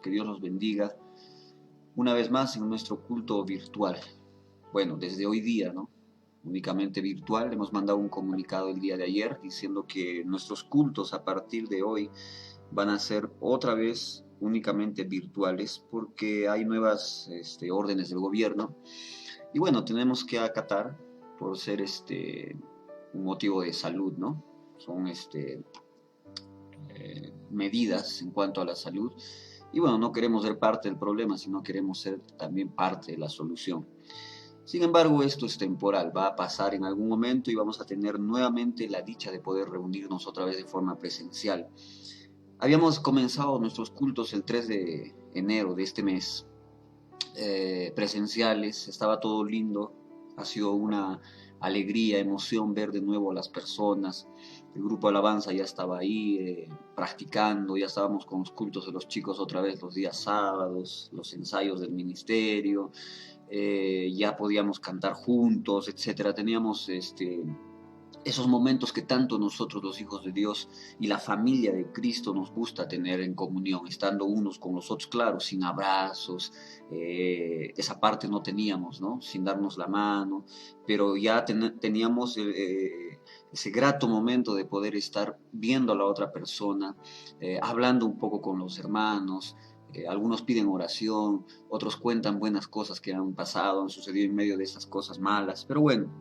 que Dios los bendiga. Una vez más en nuestro culto virtual. Bueno, desde hoy día, ¿no? Únicamente virtual. Hemos mandado un comunicado el día de ayer diciendo que nuestros cultos a partir de hoy van a ser otra vez únicamente virtuales porque hay nuevas órdenes del gobierno. Y bueno, tenemos que acatar por ser un motivo de salud, ¿no? Son medidas en cuanto a la salud. Y bueno, no queremos ser parte del problema, sino queremos ser también parte de la solución. Sin embargo, esto es temporal, va a pasar en algún momento y vamos a tener nuevamente la dicha de poder reunirnos otra vez de forma presencial. Habíamos comenzado nuestros cultos el 3 de enero de este mes, presenciales, estaba todo lindo, ha sido una alegría, emoción ver de nuevo a las personas. El grupo Alabanza ya estaba ahí practicando, ya estábamos con los cultos de los chicos otra vez los días sábados, los ensayos del ministerio, ya podíamos cantar juntos, etcétera. Teníamos esos momentos que tanto nosotros los hijos de Dios y la familia de Cristo nos gusta tener en comunión, estando unos con los otros, claro, sin abrazos, esa parte no teníamos, ¿no? Sin darnos la mano, pero ya teníamos ese grato momento de poder estar viendo a la otra persona, hablando un poco con los hermanos. Algunos piden oración, otros cuentan buenas cosas que han pasado, han sucedido en medio de esas cosas malas, pero bueno,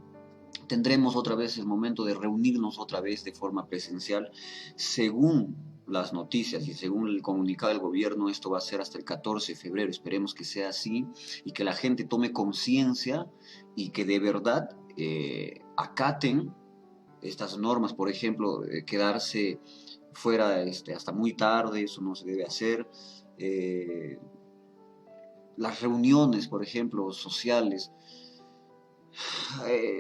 tendremos otra vez el momento de reunirnos otra vez de forma presencial. Según las noticias y según el comunicado del gobierno, esto va a ser hasta el 14 de febrero. Esperemos que sea así y que la gente tome conciencia y que de verdad acaten estas normas. Por ejemplo, quedarse fuera hasta muy tarde, eso no se debe hacer. Las reuniones, por ejemplo, sociales,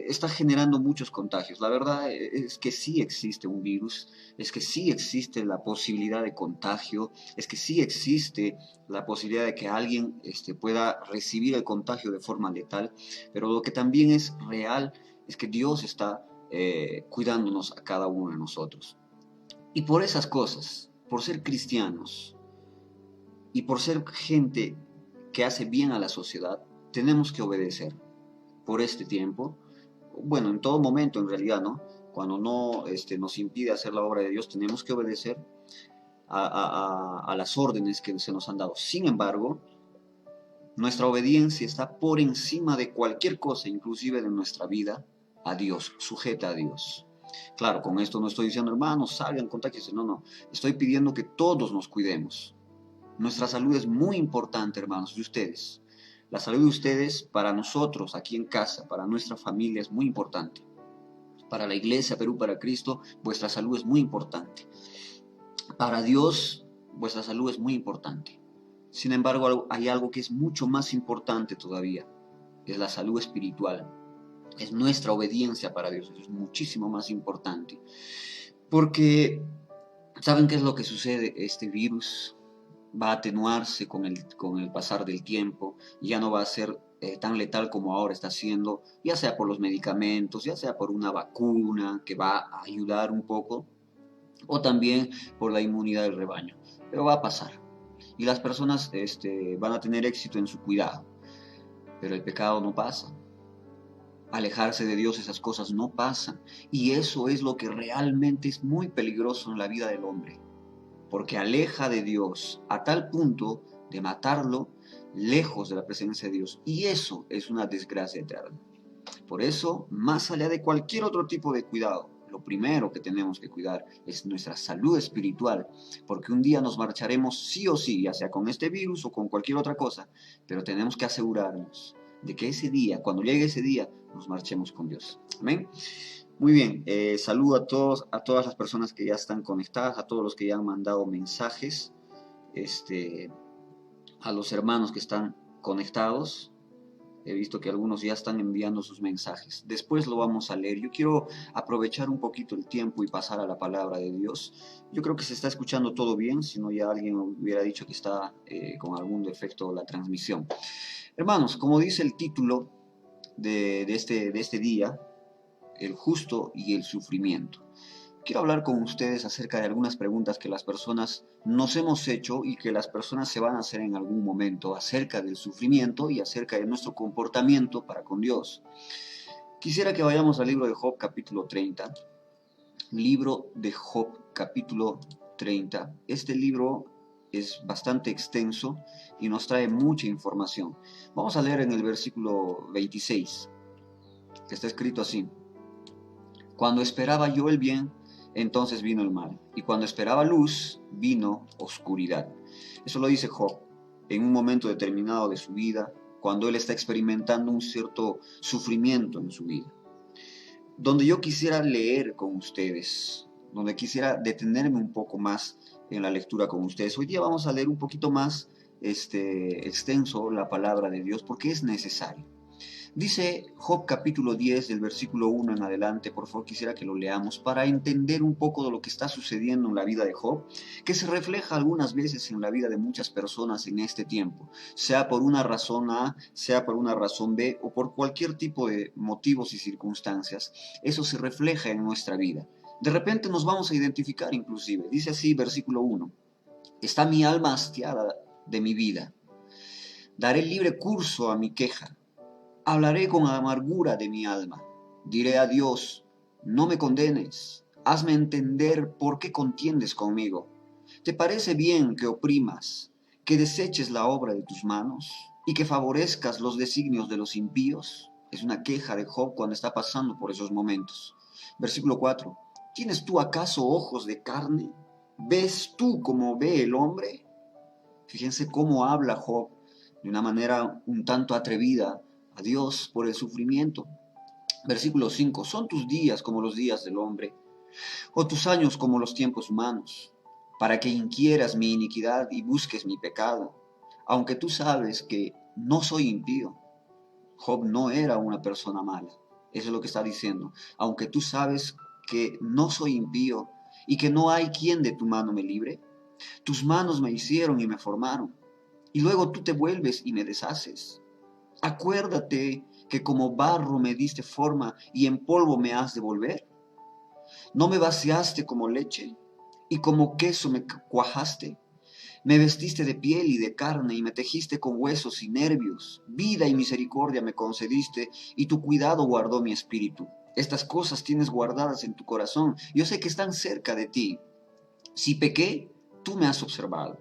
está generando muchos contagios. La verdad es que sí existe un virus, es que sí existe la posibilidad de contagio, es que sí existe la posibilidad de que alguien pueda recibir el contagio de forma letal, pero lo que también es real es que Dios está cuidándonos a cada uno de nosotros. Y por esas cosas, por ser cristianos y por ser gente que hace bien a la sociedad, tenemos que obedecer por este tiempo, bueno, en todo momento en realidad, ¿no? Cuando no nos impide hacer la obra de Dios, tenemos que obedecer a las órdenes que se nos han dado. Sin embargo, nuestra obediencia está por encima de cualquier cosa, inclusive de nuestra vida, a Dios, sujeta a Dios. Claro, con esto no estoy diciendo, hermanos, salgan, contáctense, no, no. Estoy pidiendo que todos nos cuidemos. Nuestra salud es muy importante, hermanos, de ustedes. La salud de ustedes para nosotros aquí en casa, para nuestra familia es muy importante. Para la iglesia Perú para Cristo, vuestra salud es muy importante. Para Dios, vuestra salud es muy importante. Sin embargo, hay algo que es mucho más importante todavía, es la salud espiritual. Es nuestra obediencia para Dios, eso es muchísimo más importante. Porque, ¿saben qué es lo que sucede? Este virus va a atenuarse con el pasar del tiempo, ya no va a ser tan letal como ahora está siendo, ya sea por los medicamentos, ya sea por una vacuna que va a ayudar un poco, o también por la inmunidad del rebaño. Pero va a pasar. Y las personas van a tener éxito en su cuidado. Pero el pecado no pasa. Alejarse de Dios, esas cosas no pasan. Y eso es lo que realmente es muy peligroso en la vida del hombre, porque aleja de Dios a tal punto de matarlo lejos de la presencia de Dios. Y eso es una desgracia eterna. Por eso, más allá de cualquier otro tipo de cuidado, lo primero que tenemos que cuidar es nuestra salud espiritual, porque un día nos marcharemos sí o sí, ya sea con este virus o con cualquier otra cosa, pero tenemos que asegurarnos de que ese día, cuando llegue ese día, nos marchemos con Dios. Amén. Muy bien, saludo a todos, a todas las personas que ya están conectadas, a todos los que ya han mandado mensajes, a los hermanos que están conectados. He visto que algunos ya están enviando sus mensajes. Después lo vamos a leer. Yo quiero aprovechar un poquito el tiempo y pasar a la palabra de Dios. Yo creo que se está escuchando todo bien, si no ya alguien hubiera dicho que está con algún defecto la transmisión. Hermanos, como dice el título de este día, el justo y el sufrimiento. quiero hablar con ustedes acerca de algunas preguntas que las personas nos hemos hecho y que las personas se van a hacer en algún momento acerca del sufrimiento y acerca de nuestro comportamiento para con Dios. Quisiera que vayamos al libro de Job capítulo 30. Libro de Job capítulo 30. Este libro es bastante extenso y nos trae mucha información. Vamos a leer en el versículo 26, que está escrito así: Cuando esperaba yo el bien, entonces vino el mal, y cuando esperaba luz, vino oscuridad. Eso lo dice Job en un momento determinado de su vida, cuando él está experimentando un cierto sufrimiento en su vida. Donde yo quisiera leer con ustedes, donde quisiera detenerme un poco más en la lectura con ustedes. Hoy día vamos a leer un poquito más extenso la palabra de Dios, porque es necesario. Dice Job capítulo 10 del versículo 1 en adelante, por favor quisiera que lo leamos para entender un poco de lo que está sucediendo en la vida de Job, que se refleja algunas veces en la vida de muchas personas en este tiempo, sea por una razón A, sea por una razón B o por cualquier tipo de motivos y circunstancias. Eso se refleja en nuestra vida. De repente nos vamos a identificar inclusive. Dice así versículo 1: Está mi alma hastiada de mi vida. Daré libre curso a mi queja. Hablaré con amargura de mi alma. Diré a Dios: no me condenes. Hazme entender por qué contiendes conmigo. ¿Te parece bien que oprimas, que deseches la obra de tus manos y que favorezcas los designios de los impíos? Es una queja de Job cuando está pasando por esos momentos. Versículo 4. ¿Tienes tú acaso ojos de carne? ¿Ves tú como ve el hombre? Fíjense cómo habla Job de una manera un tanto atrevida a Dios por el sufrimiento. Versículo 5. ¿Son tus días como los días del hombre, o tus años como los tiempos humanos, para que inquieras mi iniquidad y busques mi pecado? Aunque tú sabes que no soy impío. Job no era una persona mala. Eso es lo que está diciendo. Aunque tú sabes que no soy impío y que no hay quien de tu mano me libre. Tus manos me hicieron y me formaron, y luego tú te vuelves y me deshaces. Acuérdate que como barro me diste forma y en polvo me has de volver. ¿No me vaciaste como leche y como queso me cuajaste? Me vestiste de piel y de carne y me tejiste con huesos y nervios. Vida y misericordia me concediste y tu cuidado guardó mi espíritu. Estas cosas tienes guardadas en tu corazón. Yo sé que están cerca de ti. Si pequé, tú me has observado.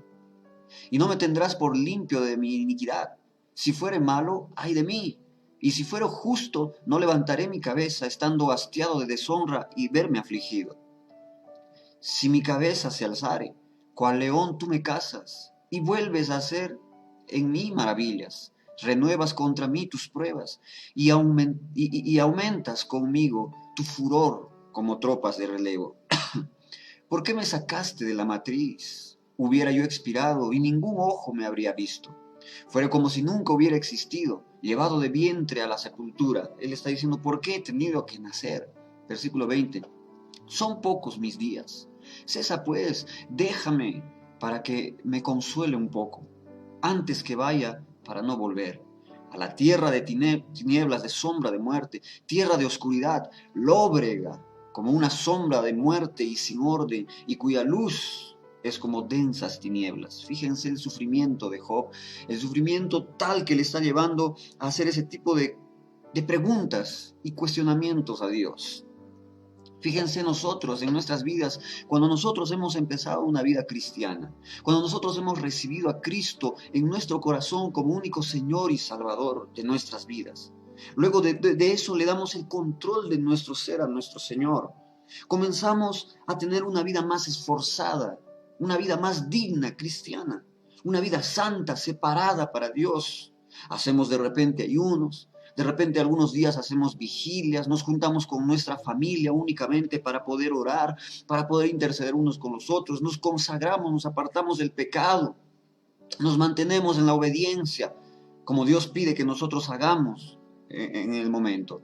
Y no me tendrás por limpio de mi iniquidad. Si fuere malo, ay de mí. Y si fuere justo, no levantaré mi cabeza, estando hastiado de deshonra y verme afligido. Si mi cabeza se alzare, cual león tú me cazas, y vuelves a hacer en mí maravillas. Renuevas contra mí tus pruebas, y aumentas conmigo tu furor como tropas de relevo. ¿Por qué me sacaste de la matriz? Hubiera yo expirado y ningún ojo me habría visto. Fuera como si nunca hubiera existido, llevado de vientre a la sepultura. Él está diciendo: ¿por qué he tenido que nacer? Versículo 20. Son pocos mis días. Cesa pues, déjame para que me consuele un poco, antes que vaya para no volver. A la tierra de tinieblas, de sombra de muerte, tierra de oscuridad, lóbrega, como una sombra de muerte y sin orden, y cuya luz es como densas tinieblas. Fíjense el sufrimiento de Job, el sufrimiento tal que le está llevando a hacer ese tipo de preguntas y cuestionamientos a Dios. Fíjense nosotros en nuestras vidas, cuando nosotros hemos empezado una vida cristiana, cuando nosotros hemos recibido a Cristo en nuestro corazón como único Señor y Salvador de nuestras vidas. Luego de eso le damos el control de nuestro ser a nuestro Señor. Comenzamos a tener una vida más esforzada, una vida más digna cristiana, una vida santa, separada para Dios. Hacemos de repente ayunos. De repente algunos días hacemos vigilias, nos juntamos con nuestra familia únicamente para poder orar, para poder interceder unos con los otros, nos consagramos, nos apartamos del pecado, nos mantenemos en la obediencia, como Dios pide que nosotros hagamos en el momento.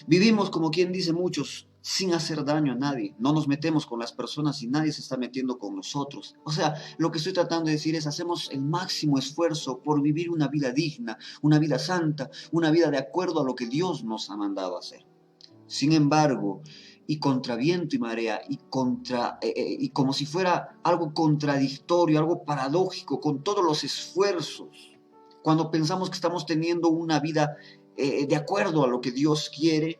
Vivimos, como quien dice muchos, sin hacer daño a nadie. No nos metemos con las personas y nadie se está metiendo con nosotros. O sea, lo que estoy tratando de decir es: hacemos el máximo esfuerzo por vivir una vida digna, una vida santa, una vida de acuerdo a lo que Dios nos ha mandado hacer. Sin embargo, y contra viento y marea y como si fuera algo contradictorio, algo paradójico, con todos los esfuerzos. Cuando pensamos que estamos teniendo una vida de acuerdo a lo que Dios quiere,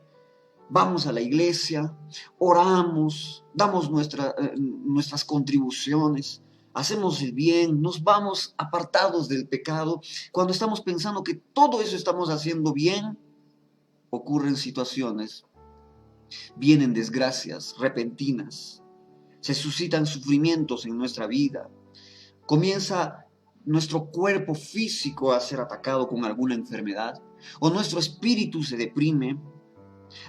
vamos a la iglesia, oramos, damos nuestras contribuciones, hacemos el bien, nos vamos apartados del pecado. Cuando estamos pensando que todo eso estamos haciendo bien, ocurren situaciones, vienen desgracias repentinas, se suscitan sufrimientos en nuestra vida, comienza nuestro cuerpo físico a ser atacado con alguna enfermedad, o nuestro espíritu se deprime,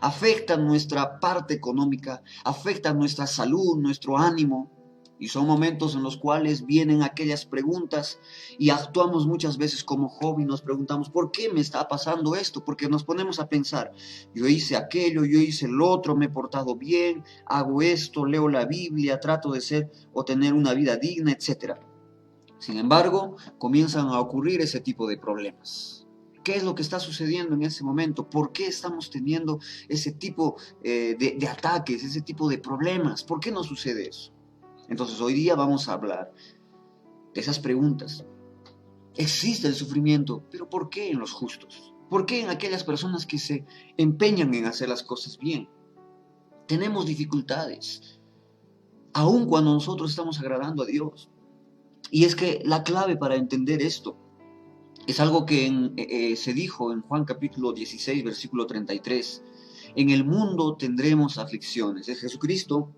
afecta nuestra parte económica, afecta nuestra salud, nuestro ánimo. Y son momentos en los cuales vienen aquellas preguntas y actuamos muchas veces como Job y nos preguntamos, ¿por qué me está pasando esto? Porque nos ponemos a pensar, yo hice aquello, yo hice el otro, me he portado bien, hago esto, leo la Biblia, trato de ser o tener una vida digna, etc. Sin embargo, comienzan a ocurrir ese tipo de problemas. ¿Qué es lo que está sucediendo en ese momento? ¿Por qué estamos teniendo ese tipo de ataques, ese tipo de problemas? ¿Por qué no sucede eso? Entonces hoy día vamos a hablar de esas preguntas. Existe el sufrimiento, pero ¿por qué en los justos? ¿Por qué en aquellas personas que se empeñan en hacer las cosas bien? Tenemos dificultades, aun cuando nosotros estamos agradando a Dios. Y es que la clave para entender esto es algo que se dijo en Juan capítulo 16, versículo 33. En el mundo tendremos aflicciones. Es Jesucristo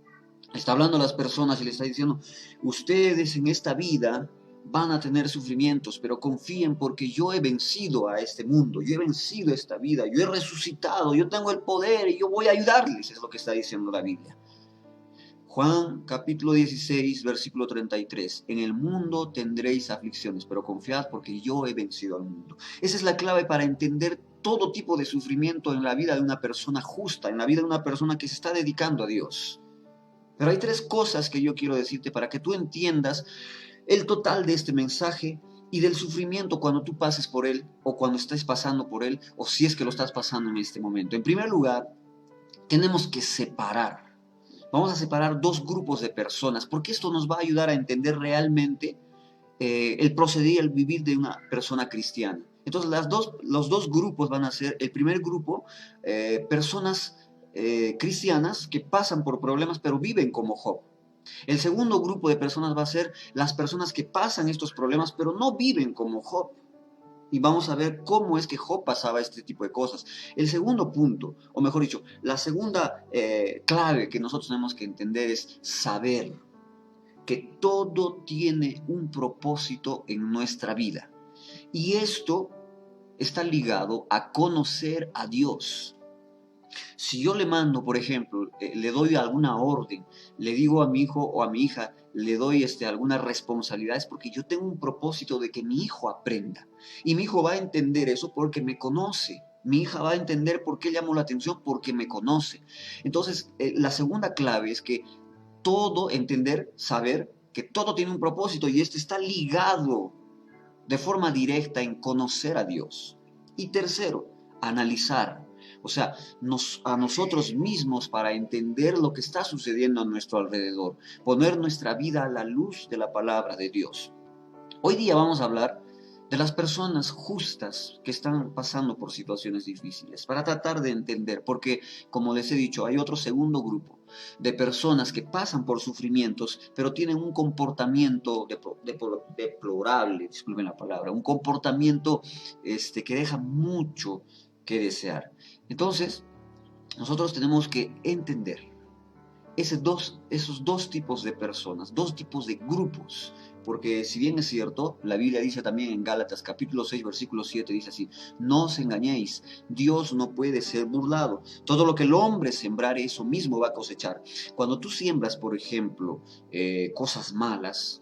está hablando a las personas y le está diciendo, ustedes en esta vida van a tener sufrimientos, pero confíen porque yo he vencido a este mundo, yo he vencido esta vida, yo he resucitado, yo tengo el poder y yo voy a ayudarles, es lo que está diciendo la Biblia. Juan capítulo 16, versículo 33. En el mundo tendréis aflicciones, pero confiad porque yo he vencido al mundo. Esa es la clave para entender todo tipo de sufrimiento en la vida de una persona justa, en la vida de una persona que se está dedicando a Dios. Pero hay tres cosas que yo quiero decirte para que tú entiendas el total de este mensaje y del sufrimiento cuando tú pases por él o cuando estés pasando por él o si es que lo estás pasando en este momento. En primer lugar, tenemos que separar. Vamos a separar dos grupos de personas porque esto nos va a ayudar a entender realmente el proceder, el vivir de una persona cristiana. Entonces los dos grupos van a ser, el primer grupo, personas cristianas que pasan por problemas pero viven como Job. El segundo grupo de personas va a ser las personas que pasan estos problemas pero no viven como Job. Y vamos a ver cómo es que Job pasaba este tipo de cosas. El segundo punto, o mejor dicho, la segunda clave que nosotros tenemos que entender es saber que todo tiene un propósito en nuestra vida. Y esto está ligado a conocer a Dios. Si yo le mando, por ejemplo, le doy alguna orden, le digo a mi hijo o a mi hija, le doy algunas responsabilidades porque yo tengo un propósito de que mi hijo aprenda. Y mi hijo va a entender eso porque me conoce. Mi hija va a entender por qué llamo la atención porque me conoce. Entonces, la segunda clave es que todo, entender, saber que todo tiene un propósito y este está ligado de forma directa en conocer a Dios. Y tercero, analizar, o sea, a nosotros mismos para entender lo que está sucediendo a nuestro alrededor, poner nuestra vida a la luz de la palabra de Dios. Hoy día vamos a hablar de las personas justas que están pasando por situaciones difíciles, para tratar de entender, porque como les he dicho, hay otro segundo grupo de personas que pasan por sufrimientos, pero tienen un comportamiento deplorable, disculpen la palabra, un comportamiento que deja mucho que desear. Entonces, nosotros tenemos que entender esos dos tipos de personas, dos tipos de grupos. Porque si bien es cierto, la Biblia dice también en Gálatas capítulo 6, versículo 7, dice así, no os engañéis, Dios no puede ser burlado. Todo lo que el hombre sembrare, eso mismo va a cosechar. Cuando tú siembras, por ejemplo, cosas malas,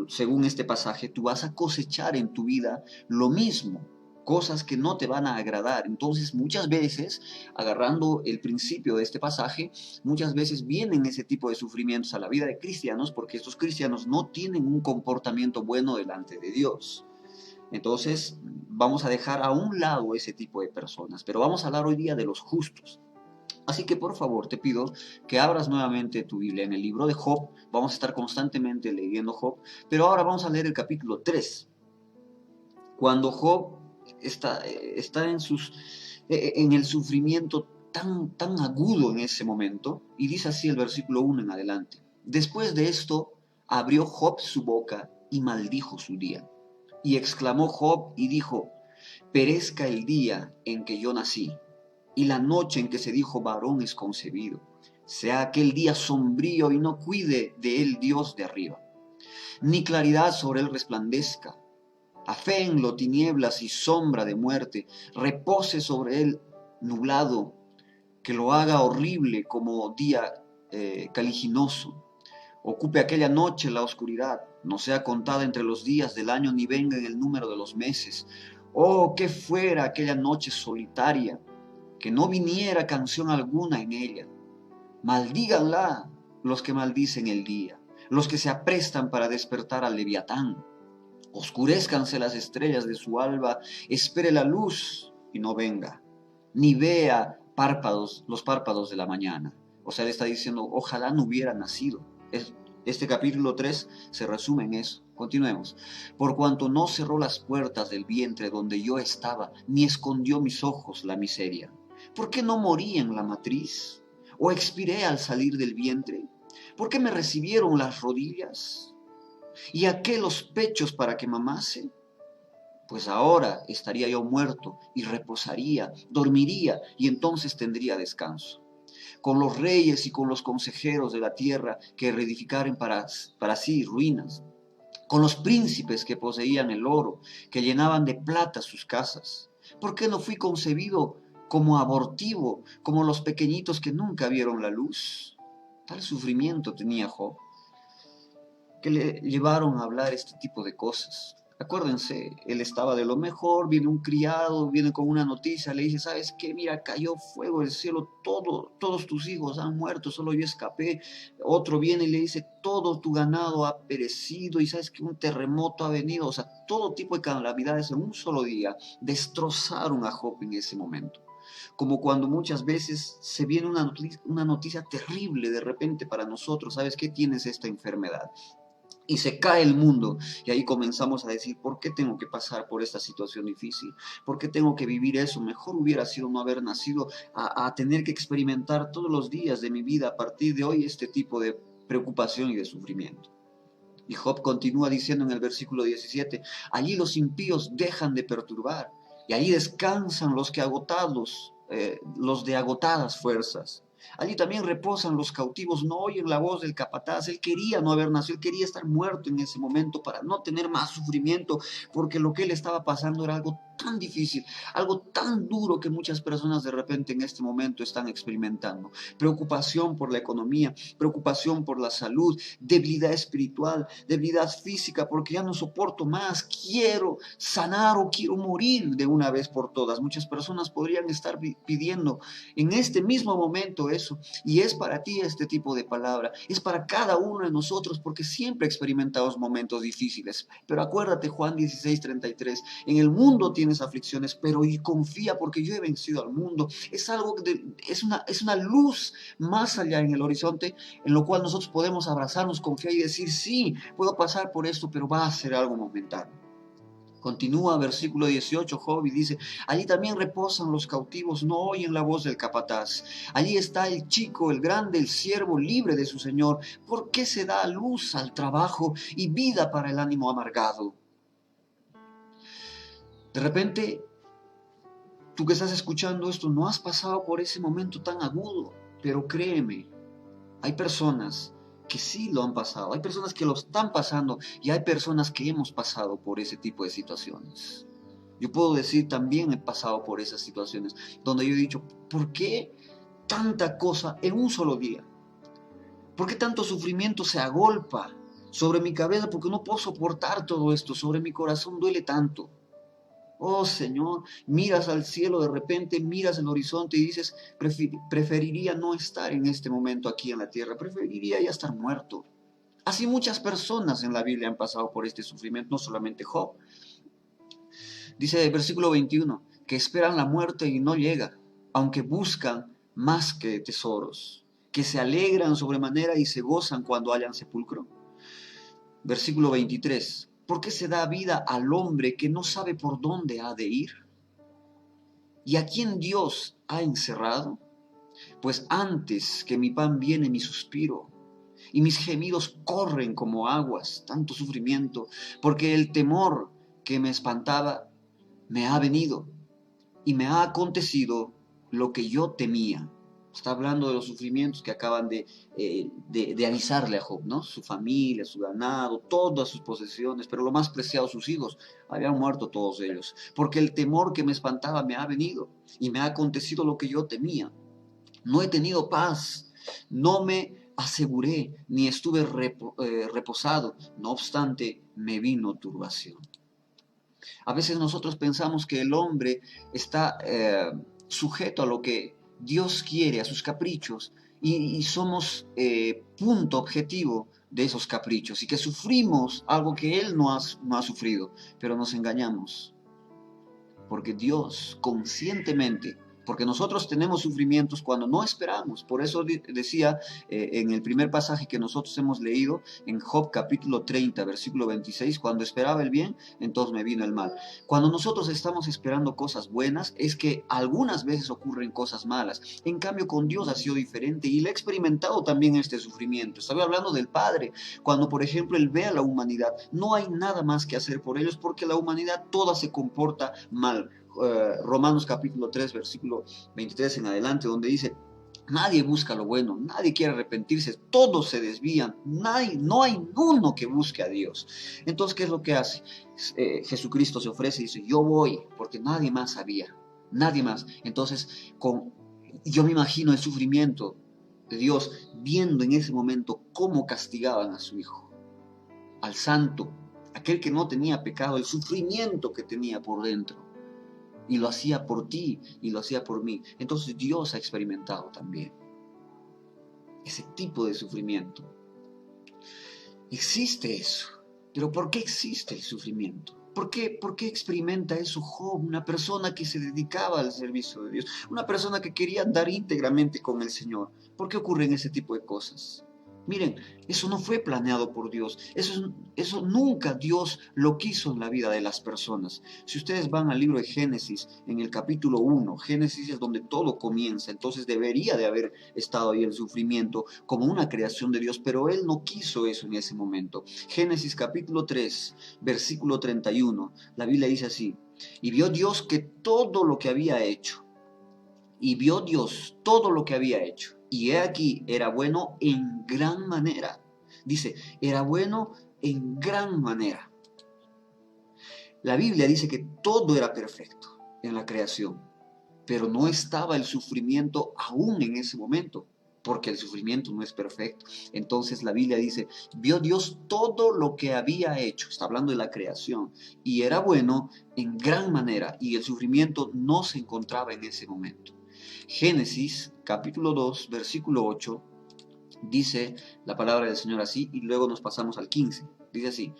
según este pasaje, tú vas a cosechar en tu vida lo mismo, cosas que no te van a agradar. Entonces, muchas veces, agarrando el principio de este pasaje, muchas veces vienen ese tipo de sufrimientos a la vida de cristianos porque estos cristianos no tienen un comportamiento bueno delante de Dios. Entonces, vamos a dejar a un lado ese tipo de personas, pero vamos a hablar hoy día de los justos. Así que por favor te pido que abras nuevamente tu Biblia en el libro de Job. Vamos a estar constantemente leyendo Job, pero ahora vamos a leer el capítulo 3. Cuando Job está en el sufrimiento tan agudo en ese momento, y dice así el versículo 1 en adelante. Después de esto, abrió Job su boca y maldijo su día. Y exclamó Job y dijo, perezca el día en que yo nací, y la noche en que se dijo varón es concebido. Sea aquel día sombrío y no cuide de él Dios de arriba, ni claridad sobre él resplandezca. Aféenlo tinieblas y sombra de muerte, repose sobre él nublado, que lo haga horrible como día caliginoso. Ocupe aquella noche la oscuridad, no sea contada entre los días del año, ni venga en el número de los meses. Oh, que fuera aquella noche solitaria, que no viniera canción alguna en ella. Maldíganla los que maldicen el día, los que se aprestan para despertar al Leviatán. Oscurézcanse las estrellas de su alba, espere la luz y no venga, ni vea los párpados de la mañana. O sea, le está diciendo, ojalá no hubiera nacido. Este capítulo 3 se resume en eso. Continuemos. Por cuanto no cerró las puertas del vientre donde yo estaba, ni escondió mis ojos la miseria. ¿Por qué no morí en la matriz? ¿O expiré al salir del vientre? ¿Por qué me recibieron las rodillas? ¿Y a qué los pechos para que mamase? Pues ahora estaría yo muerto y reposaría, dormiría y entonces tendría descanso. Con los reyes y con los consejeros de la tierra que reedificaren para sí ruinas, con los príncipes que poseían el oro, que llenaban de plata sus casas. ¿Por qué no fui concebido como abortivo, como los pequeñitos que nunca vieron la luz? Tal sufrimiento tenía Job, que le llevaron a hablar este tipo de cosas. Acuérdense, él estaba de lo mejor, viene un criado, viene con una noticia, le dice, ¿sabes qué? Mira, cayó fuego del cielo, todos tus hijos han muerto, solo yo escapé. Otro viene y le dice, todo tu ganado ha perecido y sabes que un terremoto ha venido. O sea, todo tipo de calamidades en un solo día destrozaron a Job en ese momento. Como cuando muchas veces se viene una noticia terrible de repente para nosotros, ¿sabes qué? Tienes esta enfermedad y se cae el mundo y ahí comenzamos a decir, ¿por qué tengo que pasar por esta situación difícil? ¿Por qué tengo que vivir eso? Mejor hubiera sido no haber nacido a tener que experimentar todos los días de mi vida a partir de hoy este tipo de preocupación y de sufrimiento. Y Job continúa diciendo en el versículo 17, allí los impíos dejan de perturbar y allí descansan los que agotados, los de agotadas fuerzas. Allí también reposan los cautivos, no oyen la voz del capataz. Él quería no haber nacido, él quería estar muerto en ese momento para no tener más sufrimiento, porque lo que él estaba pasando era algo tan difícil, algo tan duro que muchas personas de repente en este momento están experimentando. Preocupación por la economía, preocupación por la salud, debilidad espiritual, debilidad física, porque ya no soporto más, quiero sanar o quiero morir de una vez por todas. Muchas personas podrían estar pidiendo en este mismo momento eso, y es para ti este tipo de palabra, es para cada uno de nosotros, porque siempre experimentamos momentos difíciles. Pero acuérdate, Juan 16:33, en el mundo tienes aflicciones, pero y confía porque yo he vencido al mundo. Es algo es una luz más allá en el horizonte, en lo cual nosotros podemos abrazarnos, confiar y decir, sí, puedo pasar por esto, pero va a ser algo momentáneo. Continúa versículo 18, Job, y dice, allí también reposan los cautivos, no oyen la voz del capataz. Allí está el chico, el grande, el siervo libre de su señor. ¿Por qué se da luz al trabajo y vida para el ánimo amargado? De repente, tú que estás escuchando esto, no has pasado por ese momento tan agudo, pero créeme, hay personas que sí lo han pasado, hay personas que lo están pasando y hay personas que hemos pasado por ese tipo de situaciones. Yo puedo decir, también he pasado por esas situaciones donde yo he dicho, ¿por qué tanta cosa en un solo día? ¿Por qué tanto sufrimiento se agolpa sobre mi cabeza? Porque no puedo soportar todo esto, sobre mi corazón duele tanto. Oh Señor, miras al cielo de repente, miras el horizonte y dices, preferiría no estar en este momento aquí en la tierra, preferiría ya estar muerto. Así muchas personas en la Biblia han pasado por este sufrimiento, no solamente Job. Dice el versículo 21, que esperan la muerte y no llega, aunque buscan, más que de tesoros, que se alegran sobremanera y se gozan cuando hayan sepulcro. Versículo 23. ¿Por qué se da vida al hombre que no sabe por dónde ha de ir? ¿Y a quién Dios ha encerrado? Pues antes que mi pan viene mi suspiro, y mis gemidos corren como aguas, tanto sufrimiento, porque el temor que me espantaba me ha venido, y me ha acontecido lo que yo temía. Está hablando de los sufrimientos que acaban de avisarle a Job, ¿no? Su familia, su ganado, todas sus posesiones, pero lo más preciado, sus hijos, habían muerto todos ellos. Porque el temor que me espantaba me ha venido y me ha acontecido lo que yo temía. No he tenido paz, no me aseguré, ni estuve reposado, no obstante me vino turbación. A veces nosotros pensamos que el hombre está sujeto a lo que Dios quiere, a sus caprichos, y somos punto objetivo de esos caprichos, y que sufrimos algo que Él no ha sufrido, pero nos engañamos, porque Dios conscientemente, porque nosotros tenemos sufrimientos cuando no esperamos. Por eso decía en el primer pasaje que nosotros hemos leído, en Job capítulo 30, versículo 26, cuando esperaba el bien, entonces me vino el mal. Cuando nosotros estamos esperando cosas buenas, es que algunas veces ocurren cosas malas. En cambio, con Dios ha sido diferente y le he experimentado también este sufrimiento. Estaba hablando del Padre, cuando por ejemplo Él ve a la humanidad, no hay nada más que hacer por ellos porque la humanidad toda se comporta mal. Romanos capítulo 3, versículo 23 en adelante, donde dice: nadie busca lo bueno, nadie quiere arrepentirse, todos se desvían, no hay uno que busque a Dios. Entonces, ¿qué es lo que hace? Jesucristo se ofrece y dice: yo voy, porque nadie más había, nadie más. Entonces, yo me imagino el sufrimiento de Dios viendo en ese momento cómo castigaban a su Hijo, al Santo, aquel que no tenía pecado, el sufrimiento que tenía por dentro. Y lo hacía por ti y lo hacía por mí. Entonces Dios ha experimentado también ese tipo de sufrimiento. Existe eso. Pero ¿por qué existe el sufrimiento? ¿Por qué experimenta eso Job? Una persona que se dedicaba al servicio de Dios. Una persona que quería andar íntegramente con el Señor. ¿Por qué ocurren ese tipo de cosas? Miren, eso no fue planeado por Dios. Eso nunca Dios lo quiso en la vida de las personas. Si ustedes van al libro de Génesis, en el capítulo 1, Génesis es donde todo comienza. Entonces debería de haber estado ahí el sufrimiento como una creación de Dios, pero Él no quiso eso en ese momento. Génesis capítulo 3, versículo 31, la Biblia dice así: y vio Dios que todo lo que había hecho, y vio Dios todo lo que había hecho, y he aquí, era bueno en gran manera. Dice, era bueno en gran manera. La Biblia dice que todo era perfecto en la creación, pero no estaba el sufrimiento aún en ese momento, porque el sufrimiento no es perfecto. Entonces la Biblia dice, vio Dios todo lo que había hecho, está hablando de la creación, y era bueno en gran manera, y el sufrimiento no se encontraba en ese momento. Génesis capítulo 2, versículo 8, dice la palabra del Señor así, y luego nos pasamos al 15. Dice así: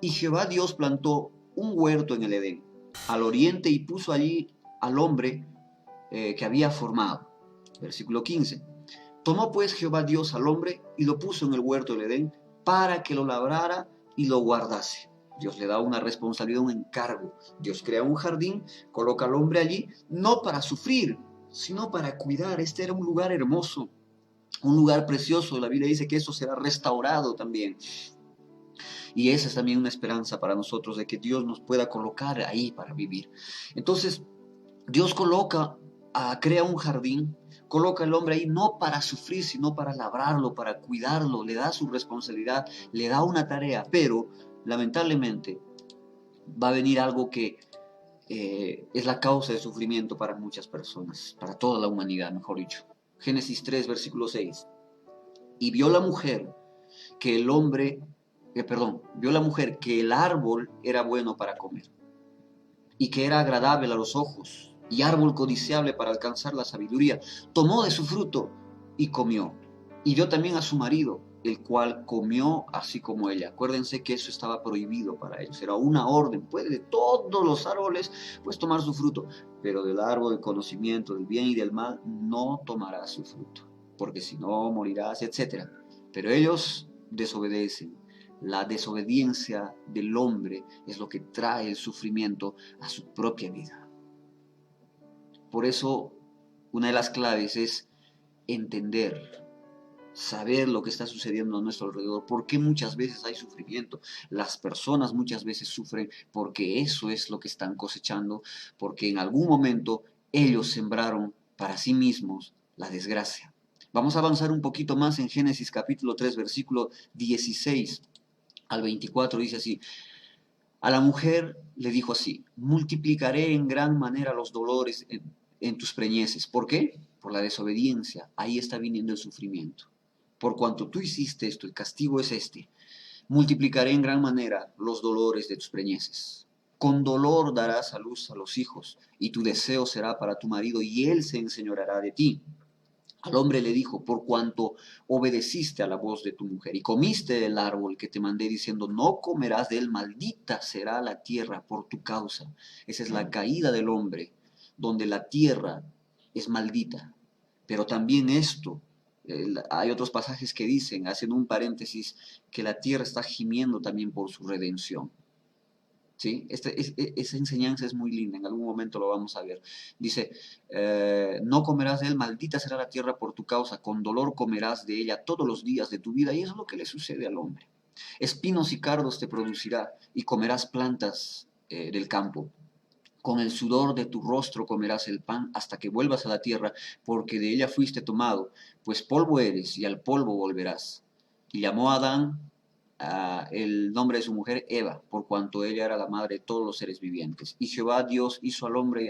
y Jehová Dios plantó un huerto en el Edén, al oriente, y puso allí al hombre que había formado. Versículo 15. Tomó pues Jehová Dios al hombre y lo puso en el huerto del Edén para que lo labrara y lo guardase. Dios le da una responsabilidad, un encargo. Dios crea un jardín, coloca al hombre allí, no para sufrir, sino para cuidar. Este era un lugar hermoso, un lugar precioso. La Biblia dice que eso será restaurado también. Y esa es también una esperanza para nosotros, de que Dios nos pueda colocar ahí para vivir. Entonces, Dios crea un jardín, coloca al hombre ahí no para sufrir, sino para labrarlo, para cuidarlo, le da su responsabilidad, le da una tarea, pero lamentablemente va a venir algo que es la causa de sufrimiento para muchas personas, para toda la humanidad, mejor dicho. Génesis 3, versículo 6. Y vio la mujer que vio la mujer que el árbol era bueno para comer, y que era agradable a los ojos, y árbol codiciable para alcanzar la sabiduría. Tomó de su fruto y comió, y dio también a su marido, el cual comió así como ella. Acuérdense que eso estaba prohibido para ellos, era una orden. Puede de todos los árboles, pues tomar su fruto, pero del árbol del conocimiento del bien y del mal no tomarás su fruto, porque si no morirás, etcétera. Pero ellos desobedecen. La desobediencia del hombre es lo que trae el sufrimiento a su propia vida. Por eso, una de las claves es entender, saber lo que está sucediendo a nuestro alrededor, por qué muchas veces hay sufrimiento. Las personas muchas veces sufren porque eso es lo que están cosechando, porque en algún momento ellos sembraron para sí mismos la desgracia. Vamos a avanzar un poquito más en Génesis capítulo 3, versículo 16 al 24, dice así: a la mujer le dijo así: multiplicaré en gran manera los dolores en tus preñeces. ¿Por qué? Por la desobediencia. Ahí está viniendo el sufrimiento. Por cuanto tú hiciste esto, el castigo es este: multiplicaré en gran manera los dolores de tus preñeces. Con dolor darás a luz a los hijos, y tu deseo será para tu marido, y él se enseñoreará de ti. Al hombre le dijo: por cuanto obedeciste a la voz de tu mujer y comiste del árbol que te mandé diciendo, no comerás de él, maldita será la tierra por tu causa. Esa es la caída del hombre, donde la tierra es maldita. Pero también esto, hay otros pasajes que dicen, hacen un paréntesis, que la tierra está gimiendo también por su redención. ¿Sí? Esa enseñanza es muy linda, en algún momento lo vamos a ver. Dice, no comerás de él, maldita será la tierra por tu causa, con dolor comerás de ella todos los días de tu vida, y eso es lo que le sucede al hombre. Espinos y cardos te producirá, y comerás plantas del campo. Con el sudor de tu rostro comerás el pan hasta que vuelvas a la tierra, porque de ella fuiste tomado, pues polvo eres y al polvo volverás. Y llamó a Adán el nombre de su mujer Eva, por cuanto ella era la madre de todos los seres vivientes. Y Jehová Dios hizo al hombre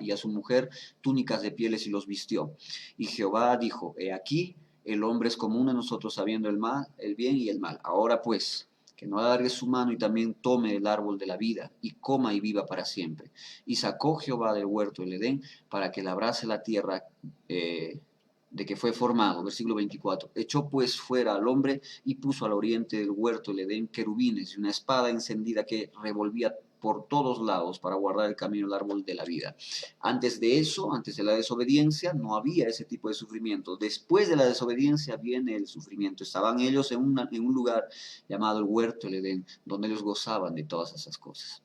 y a su mujer túnicas de pieles y los vistió. Y Jehová dijo: he aquí, el hombre es como uno de nosotros, sabiendo el mal, el bien y el mal. Ahora pues, que no alargue su mano y también tome el árbol de la vida y coma y viva para siempre. Y sacó Jehová del huerto el Edén para que labrase la tierra de que fue formado. Versículo 24. Echó pues fuera al hombre y puso al oriente del huerto el Edén querubines y una espada encendida que revolvía por todos lados para guardar el camino del árbol de la vida. Antes de eso, antes de la desobediencia, no había ese tipo de sufrimiento. Después de la desobediencia viene el sufrimiento. Estaban ellos en un lugar llamado el huerto del Edén, donde ellos gozaban de todas esas cosas.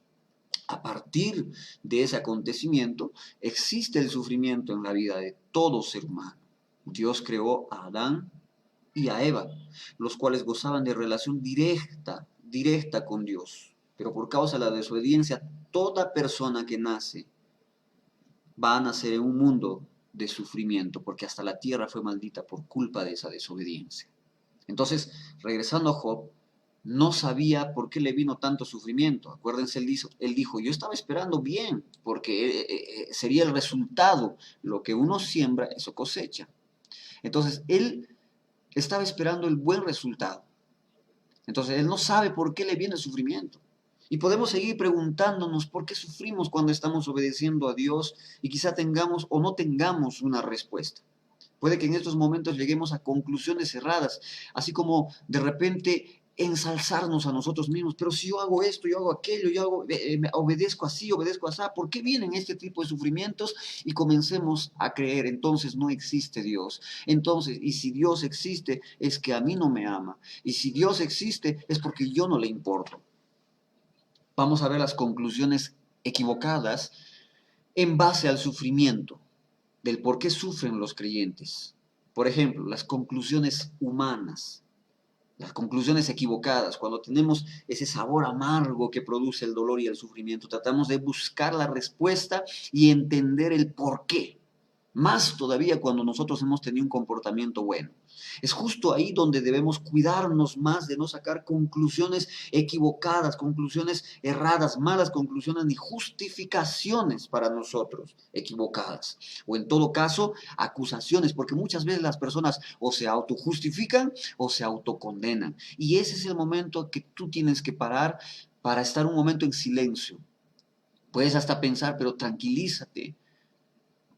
A partir de ese acontecimiento existe el sufrimiento en la vida de todo ser humano. Dios creó a Adán y a Eva, los cuales gozaban de relación directa con Dios. Pero por causa de la desobediencia, toda persona que nace va a nacer en un mundo de sufrimiento, porque hasta la tierra fue maldita por culpa de esa desobediencia. Entonces, regresando a Job, no sabía por qué le vino tanto sufrimiento. Acuérdense, él dijo, yo estaba esperando bien, porque sería el resultado. Lo que uno siembra, eso cosecha. Entonces, él estaba esperando el buen resultado. Entonces, él no sabe por qué le viene el sufrimiento. Y podemos seguir preguntándonos por qué sufrimos cuando estamos obedeciendo a Dios y quizá tengamos o no tengamos una respuesta. Puede que en estos momentos lleguemos a conclusiones erradas, así como de repente ensalzarnos a nosotros mismos. Pero si yo hago esto, yo hago aquello, obedezco así, obedezco así, ¿por qué vienen este tipo de sufrimientos? Y comencemos a creer, entonces no existe Dios. Entonces, y si Dios existe, es que a mí no me ama. Y si Dios existe, es porque yo no le importo. Vamos a ver las conclusiones equivocadas en base al sufrimiento, del por qué sufren los creyentes. Por ejemplo, las conclusiones humanas, las conclusiones equivocadas, cuando tenemos ese sabor amargo que produce el dolor y el sufrimiento, tratamos de buscar la respuesta y entender el por qué. Más todavía cuando nosotros hemos tenido un comportamiento bueno. Es justo ahí donde debemos cuidarnos más de no sacar conclusiones equivocadas, conclusiones erradas, malas conclusiones ni justificaciones para nosotros equivocadas. O en todo caso, acusaciones, porque muchas veces las personas o se autojustifican o se autocondenan. Y ese es el momento que tú tienes que parar para estar un momento en silencio. Puedes hasta pensar, pero tranquilízate.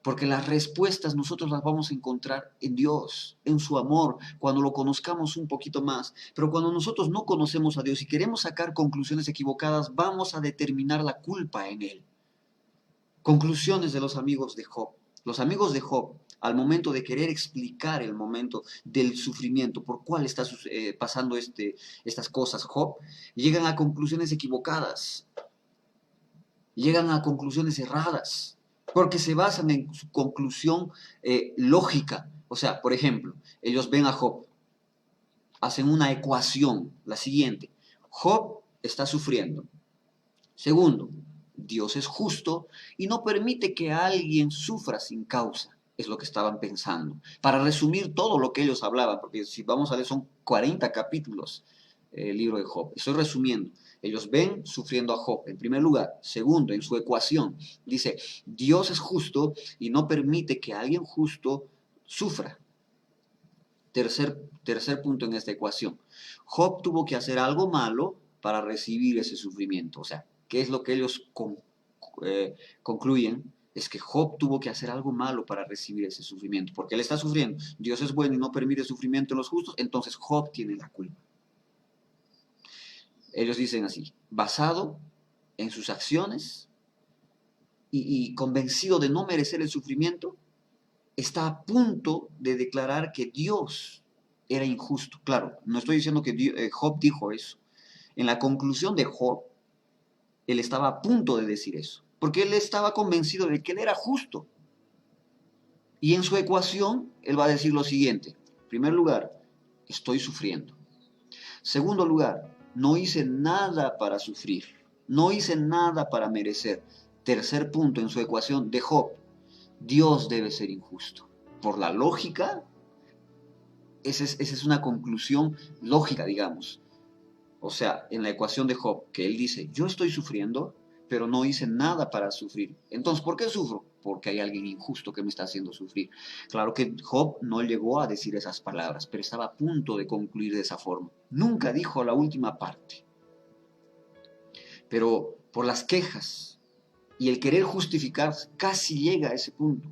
Porque las respuestas nosotros las vamos a encontrar en Dios, en su amor, cuando lo conozcamos un poquito más. Pero cuando nosotros no conocemos a Dios y queremos sacar conclusiones equivocadas, vamos a determinar la culpa en Él. Conclusiones de los amigos de Job. Los amigos de Job, al momento de querer explicar el momento del sufrimiento, por cuál está pasando estas cosas Job, llegan a conclusiones equivocadas, llegan a conclusiones erradas, porque se basan en su conclusión lógica. O sea, por ejemplo, ellos ven a Job, hacen una ecuación, la siguiente: Job está sufriendo. Segundo, Dios es justo y no permite que alguien sufra sin causa. Es lo que estaban pensando. Para resumir todo lo que ellos hablaban, porque si vamos a ver son 40 capítulos el libro de Job. Estoy resumiendo. Ellos ven sufriendo a Job, en primer lugar. Segundo, en su ecuación, dice, Dios es justo y no permite que alguien justo sufra. Tercer punto en esta ecuación. Job tuvo que hacer algo malo para recibir ese sufrimiento. O sea, ¿qué es lo que ellos concluyen? Es que Job tuvo que hacer algo malo para recibir ese sufrimiento. Porque él está sufriendo. Dios es bueno y no permite sufrimiento en los justos. Entonces Job tiene la culpa. Ellos dicen así, basado en sus acciones y convencido de no merecer el sufrimiento, está a punto de declarar que Dios era injusto. Claro, no estoy diciendo que Job dijo eso. En la conclusión de Job, él estaba a punto de decir eso, porque él estaba convencido de que él era justo. Y en su ecuación, él va a decir lo siguiente. En primer lugar, estoy sufriendo. Segundo lugar, no hice nada para sufrir. No hice nada para merecer. Tercer punto en su ecuación de Job, Dios debe ser injusto. Por la lógica, esa es una conclusión lógica, digamos. O sea, en la ecuación de Job, que él dice, yo estoy sufriendo, pero no hice nada para sufrir. Entonces, ¿por qué sufro? Porque hay alguien injusto que me está haciendo sufrir. Claro que Job no llegó a decir esas palabras, pero estaba a punto de concluir de esa forma. Nunca dijo la última parte. Pero por las quejas y el querer justificar, casi llega a ese punto.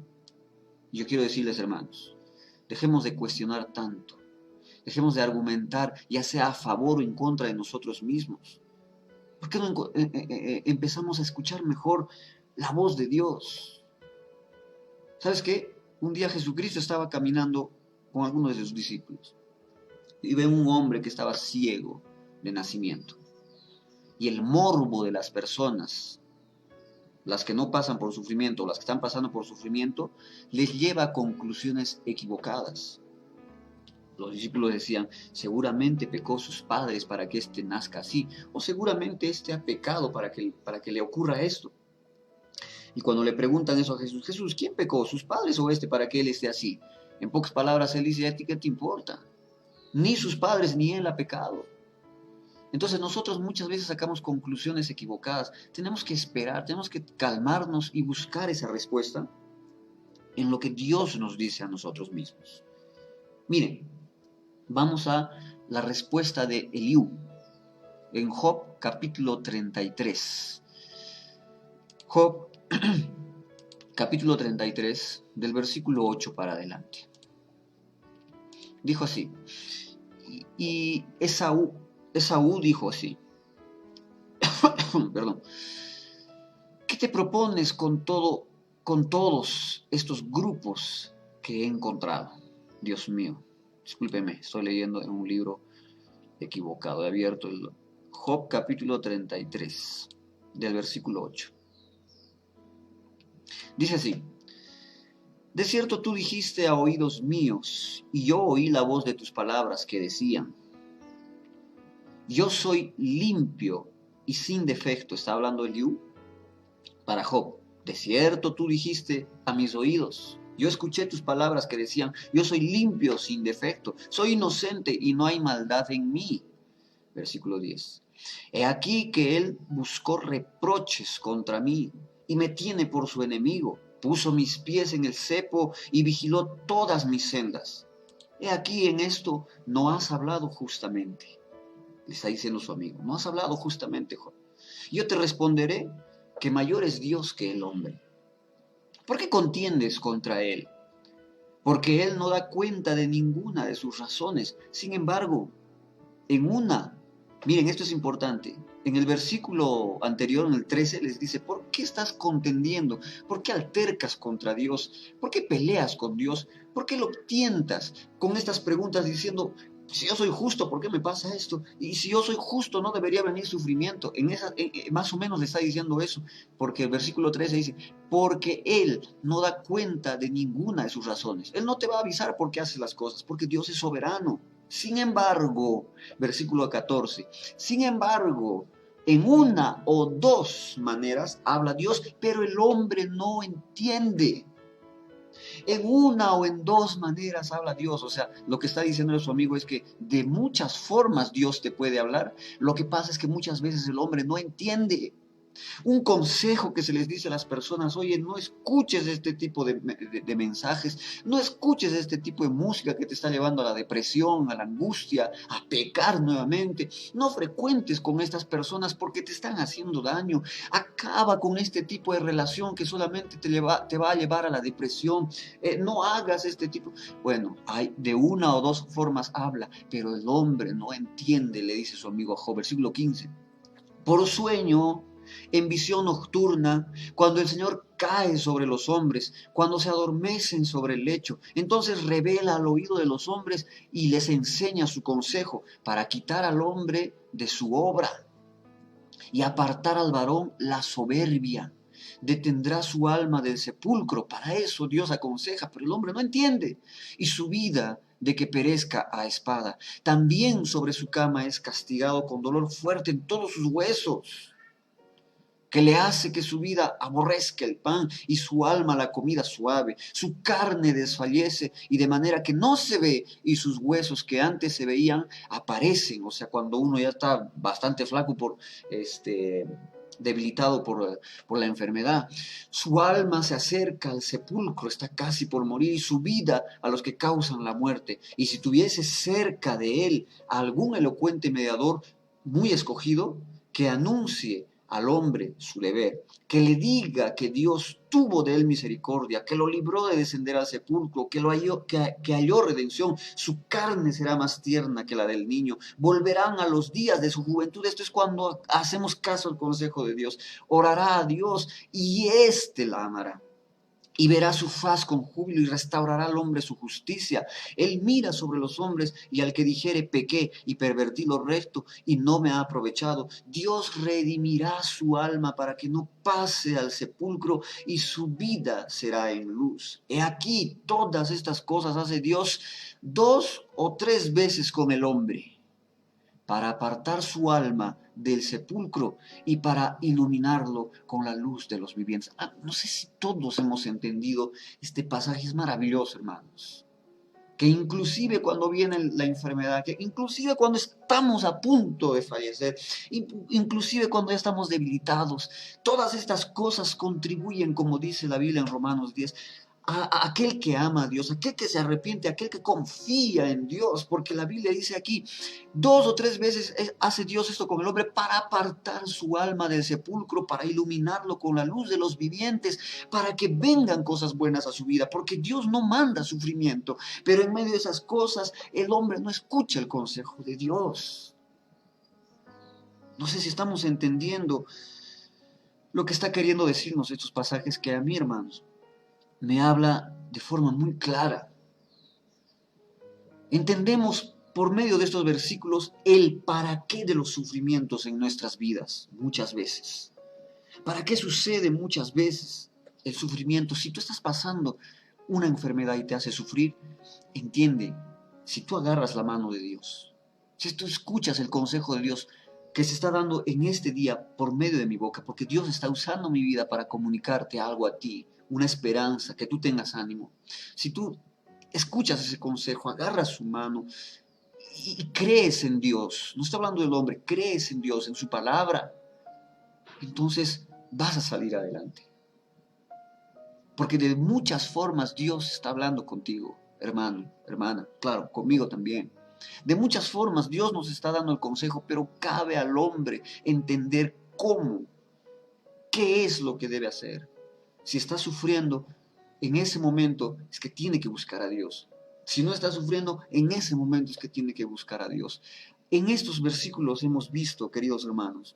Yo quiero decirles, hermanos, dejemos de cuestionar tanto. Dejemos de argumentar, ya sea a favor o en contra de nosotros mismos. ¿Por qué no empezamos a escuchar mejor la voz de Dios? ¿Sabes qué? Un día Jesucristo estaba caminando con algunos de sus discípulos y ve un hombre que estaba ciego de nacimiento. Y el morbo de las personas, las que no pasan por sufrimiento, las que están pasando por sufrimiento, les lleva a conclusiones equivocadas. Los discípulos decían, seguramente pecó sus padres para que éste nazca así, o seguramente éste ha pecado para que le ocurra esto. Y cuando le preguntan eso a Jesús, Jesús, ¿quién pecó? ¿Sus padres o este para que él esté así? En pocas palabras, él dice, ¿a ti qué te importa? Ni sus padres ni él ha pecado. Entonces nosotros muchas veces sacamos conclusiones equivocadas. Tenemos que esperar, tenemos que calmarnos y buscar esa respuesta en lo que Dios nos dice a nosotros mismos. Miren, vamos a la respuesta de Eliú en Job capítulo 33. Job capítulo 33 del versículo 8 para adelante. Dijo así, y Esaú dijo así, perdón, ¿qué te propones con todos estos grupos que he encontrado? Dios mío, discúlpeme, estoy leyendo en un libro equivocado, he abierto el Job capítulo 33 del versículo 8. Dice así, de cierto tú dijiste a oídos míos, y yo oí la voz de tus palabras que decían, yo soy limpio y sin defecto. Está hablando Eliú para Job. De cierto tú dijiste a mis oídos, yo escuché tus palabras que decían, yo soy limpio sin defecto, soy inocente y no hay maldad en mí. Versículo 10. He aquí que él buscó reproches contra mí y me tiene por su enemigo. Puso mis pies en el cepo y vigiló todas mis sendas. He aquí en esto no has hablado justamente. Le está diciendo su amigo, no has hablado justamente, Job. Yo te responderé que mayor es Dios que el hombre. ¿Por qué contiendes contra él? Porque él no da cuenta de ninguna de sus razones. Sin embargo, en una, miren, esto es importante. En el versículo anterior, en el 13, les dice, ¿por qué estás contendiendo? ¿Por qué altercas contra Dios? ¿Por qué peleas con Dios? ¿Por qué lo tientas con estas preguntas diciendo, si yo soy justo, ¿por qué me pasa esto? Y si yo soy justo, no debería venir sufrimiento. Más o menos le está diciendo eso, porque el versículo 13 dice, porque Él no da cuenta de ninguna de sus razones. Él no te va a avisar por qué hace las cosas, porque Dios es soberano. Sin embargo, versículo 14, sin embargo, en una o dos maneras habla Dios, pero el hombre no entiende. En una o en dos maneras habla Dios. O sea, lo que está diciendo su amigo es que de muchas formas Dios te puede hablar. Lo que pasa es que muchas veces el hombre no entiende. Un consejo que se les dice a las personas, oye, no escuches este tipo de mensajes, no escuches este tipo de música que te está llevando a la depresión, a la angustia, a pecar nuevamente. No frecuentes con estas personas porque te están haciendo daño. Acaba con este tipo de relación que solamente te va a llevar a la depresión. No hagas este tipo. Bueno, hay de una o dos formas habla, pero el hombre no entiende, le dice su amigo Job, versículo 15. Por sueño, en visión nocturna, cuando el Señor cae sobre los hombres, cuando se adormecen sobre el lecho, entonces revela al oído de los hombres y les enseña su consejo para quitar al hombre de su obra y apartar al varón la soberbia. Detendrá su alma del sepulcro. Para eso Dios aconseja, pero el hombre no entiende. Y su vida de que perezca a espada. También sobre su cama es castigado con dolor fuerte en todos sus huesos, que le hace que su vida aborrezca el pan y su alma la comida suave. Su carne desfallece y de manera que no se ve, y sus huesos que antes se veían aparecen. O sea, cuando uno ya está bastante flaco debilitado por la enfermedad. Su alma se acerca al sepulcro, está casi por morir, y su vida a los que causan la muerte. Y si tuviese cerca de él algún elocuente mediador muy escogido, que anuncie al hombre su deber, que le diga que Dios tuvo de él misericordia, que lo libró de descender al sepulcro, que halló redención, su carne será más tierna que la del niño, volverán a los días de su juventud. Esto es cuando hacemos caso al consejo de Dios. Orará a Dios y éste la amará. Y verá su faz con júbilo y restaurará al hombre su justicia. Él mira sobre los hombres y al que dijere pequé y pervertí lo recto y no me ha aprovechado, Dios redimirá su alma para que no pase al sepulcro y su vida será en luz. He aquí, todas estas cosas hace Dios 2 o 3 veces con el hombre, para apartar su alma del sepulcro y para iluminarlo con la luz de los vivientes. No sé si todos hemos entendido este pasaje, es maravilloso, hermanos. Que inclusive cuando viene la enfermedad, que inclusive cuando estamos a punto de fallecer, inclusive cuando ya estamos debilitados, todas estas cosas contribuyen, como dice la Biblia en Romanos 10, a aquel que ama a Dios, aquel que se arrepiente, aquel que confía en Dios, porque la Biblia dice aquí, 2 o 3 veces hace Dios esto con el hombre para apartar su alma del sepulcro, para iluminarlo con la luz de los vivientes, para que vengan cosas buenas a su vida, porque Dios no manda sufrimiento, pero en medio de esas cosas el hombre no escucha el consejo de Dios. No sé si estamos entendiendo lo que está queriendo decirnos estos pasajes que a mí, hermanos, me habla de forma muy clara. Entendemos por medio de estos versículos el para qué de los sufrimientos en nuestras vidas, muchas veces. ¿Para qué sucede muchas veces el sufrimiento? Si tú estás pasando una enfermedad y te hace sufrir, entiende, si tú agarras la mano de Dios, si tú escuchas el consejo de Dios que se está dando en este día por medio de mi boca, porque Dios está usando mi vida para comunicarte algo a ti, una esperanza, que tú tengas ánimo. Si tú escuchas ese consejo, agarras su mano y crees en Dios, no estoy hablando del hombre, crees en Dios, en su palabra, entonces vas a salir adelante. Porque de muchas formas Dios está hablando contigo, hermano, hermana, claro, conmigo también. De muchas formas Dios nos está dando el consejo, pero cabe al hombre entender cómo, qué es lo que debe hacer. Si está sufriendo, en ese momento es que tiene que buscar a Dios. Si no está sufriendo, en ese momento es que tiene que buscar a Dios. En estos versículos hemos visto, queridos hermanos,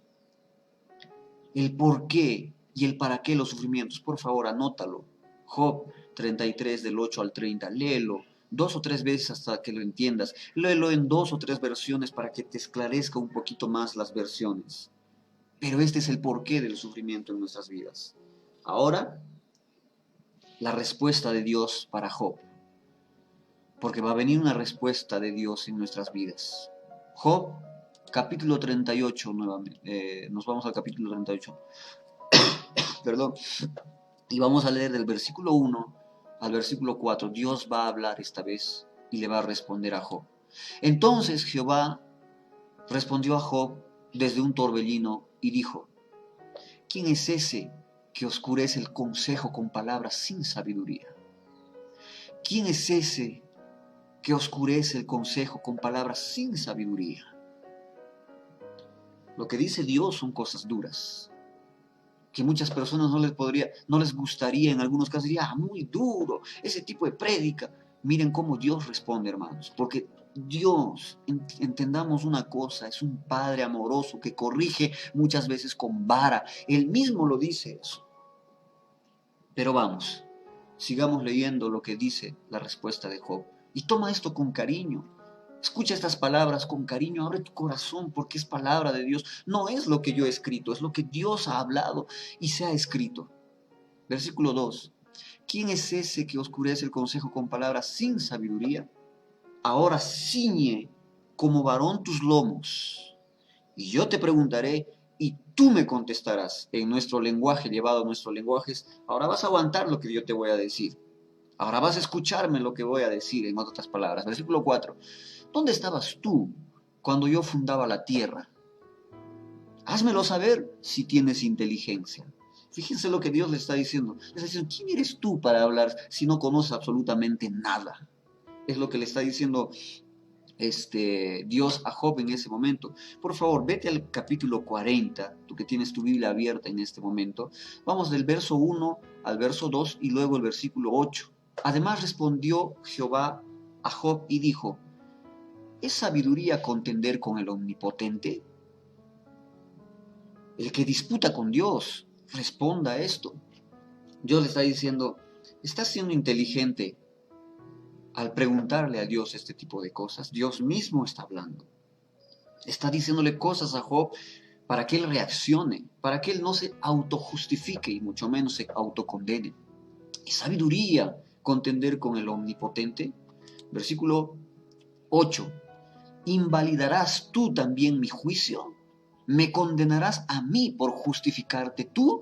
el por qué y el para qué los sufrimientos. Por favor, anótalo. Job 33, del 8 al 30, léelo 2 o 3 veces hasta que lo entiendas. Léelo en 2 o 3 versiones para que te esclarezca un poquito más las versiones. Pero este es el porqué del sufrimiento en nuestras vidas. Ahora, la respuesta de Dios para Job. Porque va a venir una respuesta de Dios en nuestras vidas. Job, capítulo 38, nuevamente. Nos vamos al capítulo 38. Perdón. Y vamos a leer del versículo 1 al versículo 4. Dios va a hablar esta vez y le va a responder a Job. Entonces Jehová respondió a Job desde un torbellino y dijo: ¿Quién es ese que oscurece el consejo con palabras sin sabiduría? ¿Quién es ese que oscurece el consejo con palabras sin sabiduría? Lo que dice Dios son cosas duras, que muchas personas no les gustaría, en algunos casos diría, muy duro, ese tipo de prédica. Miren cómo Dios responde, hermanos, porque Dios, entendamos una cosa, es un Padre amoroso que corrige muchas veces con vara. Él mismo lo dice eso. Pero vamos, sigamos leyendo lo que dice la respuesta de Job. Y toma esto con cariño. Escucha estas palabras con cariño, abre tu corazón porque es palabra de Dios. No es lo que yo he escrito, es lo que Dios ha hablado y se ha escrito. Versículo 2. ¿Quién es ese que oscurece el consejo con palabras sin sabiduría? Ahora ciñe como varón tus lomos. Y yo te preguntaré y tú me contestarás en nuestro lenguaje, llevado a nuestros lenguajes. Ahora vas a aguantar lo que yo te voy a decir. Ahora vas a escucharme lo que voy a decir, en otras palabras. Versículo 4. ¿Dónde estabas tú cuando yo fundaba la tierra? Házmelo saber si tienes inteligencia. Fíjense lo que Dios le está diciendo. Le está diciendo, ¿quién eres tú para hablar si no conoces absolutamente nada? Es lo que le está diciendo Dios a Job en ese momento. Por favor, vete al capítulo 40, tú que tienes tu Biblia abierta en este momento. Vamos del verso 1 al verso 2 y luego el versículo 8. Además respondió Jehová a Job y dijo: ¿es sabiduría contender con el Omnipotente? El que disputa con Dios, responda a esto. Dios le está diciendo, ¿estás siendo inteligente al preguntarle a Dios este tipo de cosas? Dios mismo está hablando. Está diciéndole cosas a Job para que él reaccione, para que él no se autojustifique y mucho menos se autocondene. ¿Es sabiduría contender con el Omnipotente? Versículo 8. ¿Invalidarás tú también mi juicio? ¿Me condenarás a mí por justificarte tú?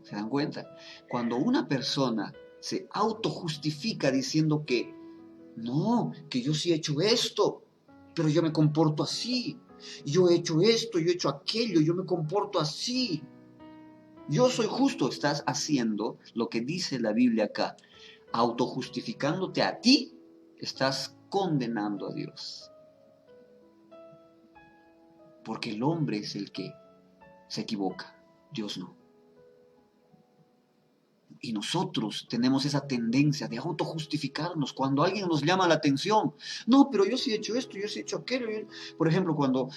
¿Se dan cuenta? Cuando una persona se autojustifica diciendo que no, que yo sí he hecho esto, pero yo me comporto así, yo he hecho esto, yo he hecho aquello, yo me comporto así, yo soy justo, estás haciendo lo que dice la Biblia acá, autojustificándote a ti, estás condenando a Dios. Porque el hombre es el que se equivoca, Dios no. Y nosotros tenemos esa tendencia de autojustificarnos cuando alguien nos llama la atención. No, pero yo sí he hecho esto, yo sí he hecho aquello. Por ejemplo, cuando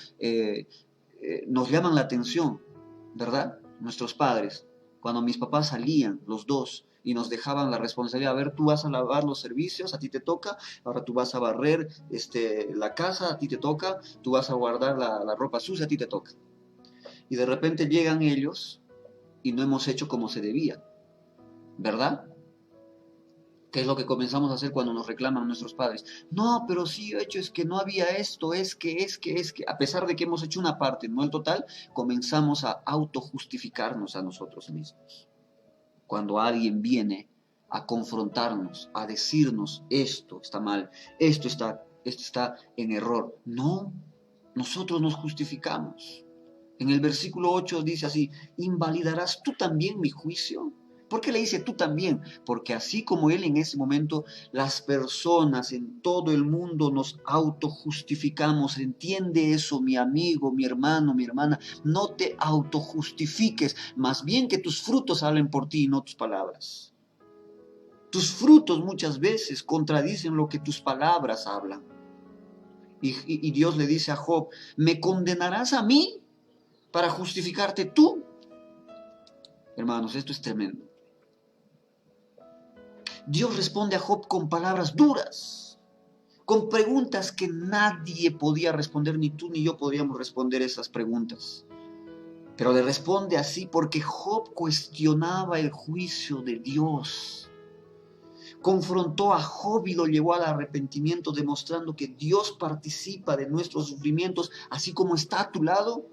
nos llaman la atención, ¿verdad? Nuestros padres, cuando mis papás salían, los dos, y nos dejaban la responsabilidad, a ver, tú vas a lavar los servicios, a ti te toca, ahora tú vas a barrer la casa, a ti te toca, tú vas a guardar la ropa sucia, a ti te toca. Y de repente llegan ellos y no hemos hecho como se debía, ¿verdad? ¿Qué es lo que comenzamos a hacer cuando nos reclaman nuestros padres? No, pero sí he hecho, es que no había esto, es que, a pesar de que hemos hecho una parte, no el total, comenzamos a autojustificarnos a nosotros mismos. Cuando alguien viene a confrontarnos, a decirnos esto está mal, esto está en error. No, nosotros nos justificamos. En el versículo 8 dice así, ¿invalidarás tú también mi juicio? ¿Por qué le dice tú también? Porque así como él en ese momento, las personas en todo el mundo nos autojustificamos. Entiende eso, mi amigo, mi hermano, mi hermana. No te autojustifiques, más bien que tus frutos hablen por ti y no tus palabras. Tus frutos muchas veces contradicen lo que tus palabras hablan. Y Dios le dice a Job, ¿me condenarás a mí para justificarte tú? Hermanos, esto es tremendo. Dios responde a Job con palabras duras, con preguntas que nadie podía responder, ni tú ni yo podríamos responder esas preguntas. Pero le responde así porque Job cuestionaba el juicio de Dios. Confrontó a Job y lo llevó al arrepentimiento, demostrando que Dios participa de nuestros sufrimientos, así como está a tu lado,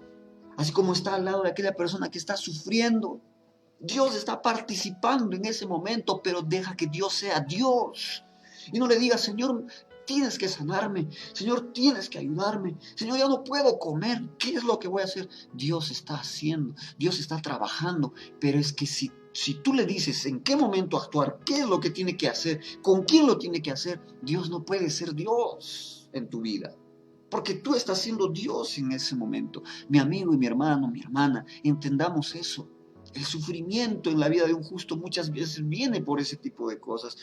así como está al lado de aquella persona que está sufriendo. Dios está participando en ese momento, pero deja que Dios sea Dios. Y no le digas, Señor, tienes que sanarme. Señor, tienes que ayudarme. Señor, ya no puedo comer. ¿Qué es lo que voy a hacer? Dios está haciendo, Dios está trabajando. Pero es que si tú le dices en qué momento actuar, qué es lo que tiene que hacer, con quién lo tiene que hacer, Dios no puede ser Dios en tu vida. Porque tú estás siendo Dios en ese momento. Mi amigo y mi hermano, mi hermana, entendamos eso. El sufrimiento en la vida de un justo muchas veces viene por ese tipo de cosas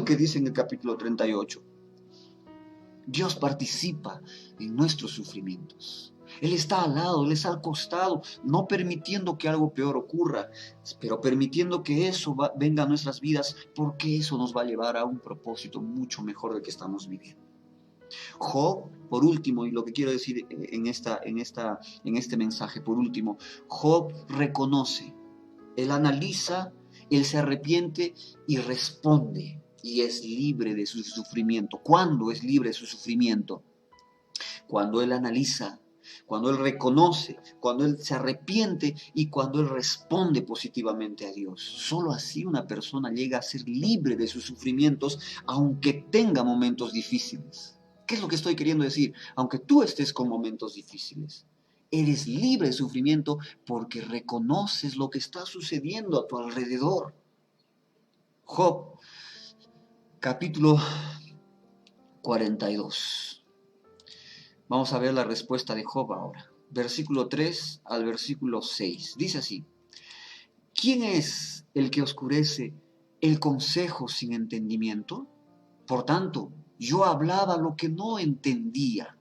que dice en el capítulo 38. Dios participa en nuestros sufrimientos. Él está al lado, Él está al costado, no permitiendo que algo peor ocurra, pero permitiendo que eso venga a nuestras vidas, porque eso nos va a llevar a un propósito mucho mejor del que estamos viviendo. Job, por último, y lo que quiero decir en este mensaje, por último, Job reconoce, él analiza, él se arrepiente y responde, y es libre de su sufrimiento. ¿Cuándo es libre de su sufrimiento? Cuando él analiza, cuando él reconoce, cuando él se arrepiente y cuando él responde positivamente a Dios. Solo así una persona llega a ser libre de sus sufrimientos, aunque tenga momentos difíciles. ¿Qué es lo que estoy queriendo decir? Aunque tú estés con momentos difíciles, eres libre de sufrimiento porque reconoces lo que está sucediendo a tu alrededor. Job, capítulo 42. Vamos a ver la respuesta de Job ahora. Versículo 3 al versículo 6. Dice así: ¿Quién es el que oscurece el consejo sin entendimiento? Por tanto, yo hablaba lo que no entendía.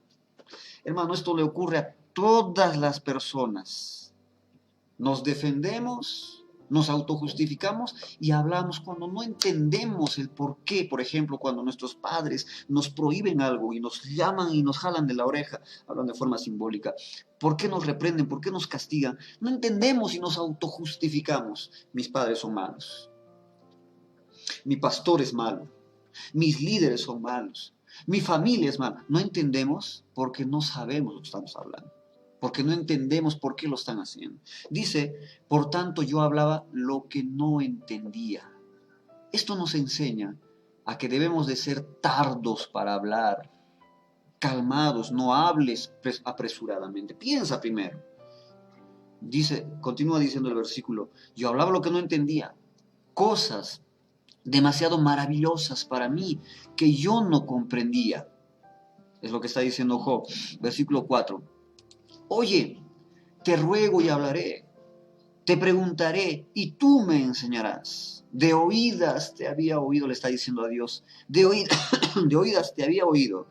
Hermano, esto le ocurre a todas las personas. Nos defendemos, nos autojustificamos y hablamos cuando no entendemos el por qué. Por ejemplo, cuando nuestros padres nos prohíben algo y nos llaman y nos jalan de la oreja, hablan de forma simbólica. ¿Por qué nos reprenden? ¿Por qué nos castigan? No entendemos y nos autojustificamos. Mis padres son malos. Mi pastor es malo. Mis líderes son malos. Mi familia es mala. No entendemos porque no sabemos lo que estamos hablando. Porque no entendemos por qué lo están haciendo. Dice, por tanto yo hablaba lo que no entendía. Esto nos enseña a que debemos de ser tardos para hablar, calmados, no hables apresuradamente. Piensa primero. Dice, continúa diciendo el versículo, yo hablaba lo que no entendía, cosas demasiado maravillosas para mí que yo no comprendía. Es lo que está diciendo Job. Versículo 4. Oye, te ruego y hablaré, te preguntaré y tú me enseñarás. De oídas te había oído, le está diciendo a Dios. De oídas te había oído,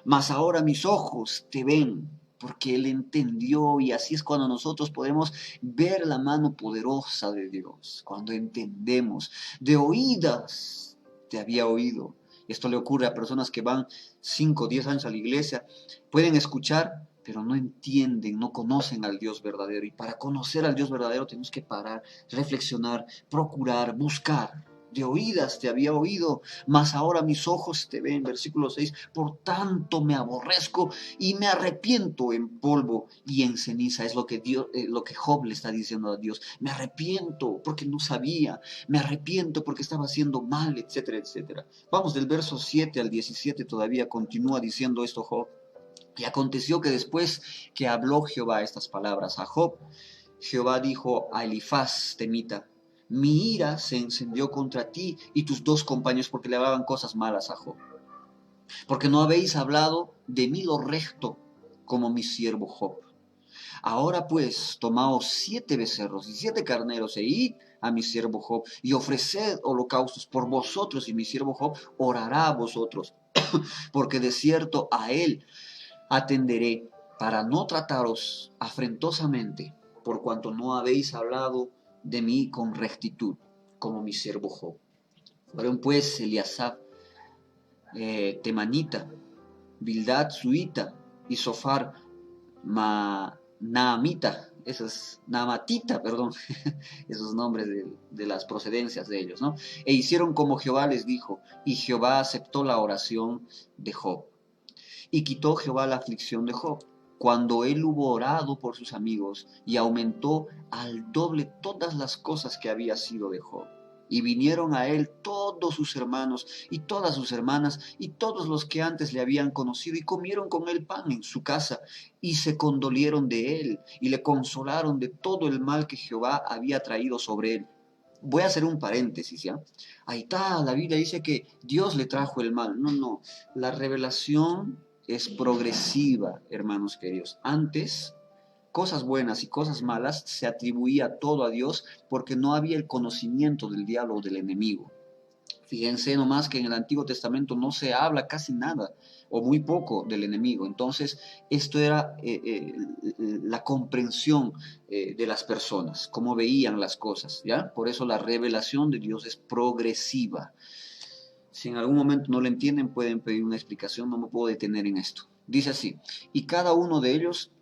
mas ahora mis ojos te ven, porque Él entendió, y así es cuando nosotros podemos ver la mano poderosa de Dios, cuando entendemos. De oídas te había oído. Esto le ocurre a personas que van 5 o 10 años a la iglesia, pueden escuchar, pero no entienden, no conocen al Dios verdadero. Y para conocer al Dios verdadero tenemos que parar, reflexionar, procurar, buscar. De oídas te había oído, mas ahora mis ojos te ven. Versículo 6, por tanto me aborrezco y me arrepiento en polvo y en ceniza. Es lo que Job le está diciendo a Dios. Me arrepiento porque no sabía, me arrepiento porque estaba haciendo mal, etcétera, etcétera. Vamos del verso 7 al 17, todavía continúa diciendo esto Job. Y aconteció que después que habló Jehová estas palabras a Job, Jehová dijo a Elifaz temita, mi ira se encendió contra ti y tus 2 compañeros porque le hablaban cosas malas a Job. Porque no habéis hablado de mí lo recto como mi siervo Job. Ahora pues, tomaos 7 becerros y 7 carneros, e id a mi siervo Job, y ofreced holocaustos por vosotros, y mi siervo Job orará a vosotros, porque de cierto a él atenderé, para no trataros afrentosamente, por cuanto no habéis hablado de mí con rectitud, como mi siervo Job. Fueron pues Eliasab, Temanita, Bildad Suita y Sofar Naamita, Naamatita, perdón, esos nombres de las procedencias de ellos, ¿no? E hicieron como Jehová les dijo, y Jehová aceptó la oración de Job. Y quitó Jehová la aflicción de Job, cuando él hubo orado por sus amigos, y aumentó al doble todas las cosas que había sido de Job. Y vinieron a él todos sus hermanos y todas sus hermanas y todos los que antes le habían conocido, y comieron con él pan en su casa, y se condolieron de él, y le consolaron de todo el mal que Jehová había traído sobre él. Voy a hacer un paréntesis, ¿ya? Ahí está, la Biblia dice que Dios le trajo el mal. No, no, la revelación es progresiva, hermanos queridos. Antes, cosas buenas y cosas malas se atribuía todo a Dios porque no había el conocimiento del diablo o del enemigo. Fíjense nomás que en el Antiguo Testamento no se habla casi nada o muy poco del enemigo. Entonces, esto era la comprensión de las personas, cómo veían las cosas, ¿ya? Por eso la revelación de Dios es progresiva. Si en algún momento no lo entienden, pueden pedir una explicación, no me puedo detener en esto. Dice así, y cada uno de ellos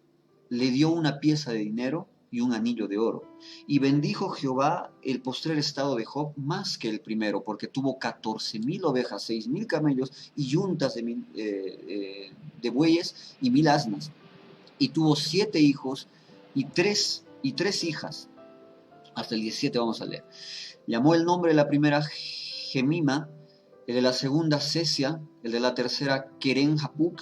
le dio una pieza de dinero y un anillo de oro. Y bendijo Jehová el postrer estado de Job más que el primero, porque tuvo 14,000 ovejas, 6,000 camellos y yuntas de bueyes y 1,000 asnas. Y tuvo 7 hijos y tres hijas. Hasta el 17 vamos a leer. Llamó el nombre de la primera Gemima, el de la segunda Cesia, el de la tercera Keren Hapuk,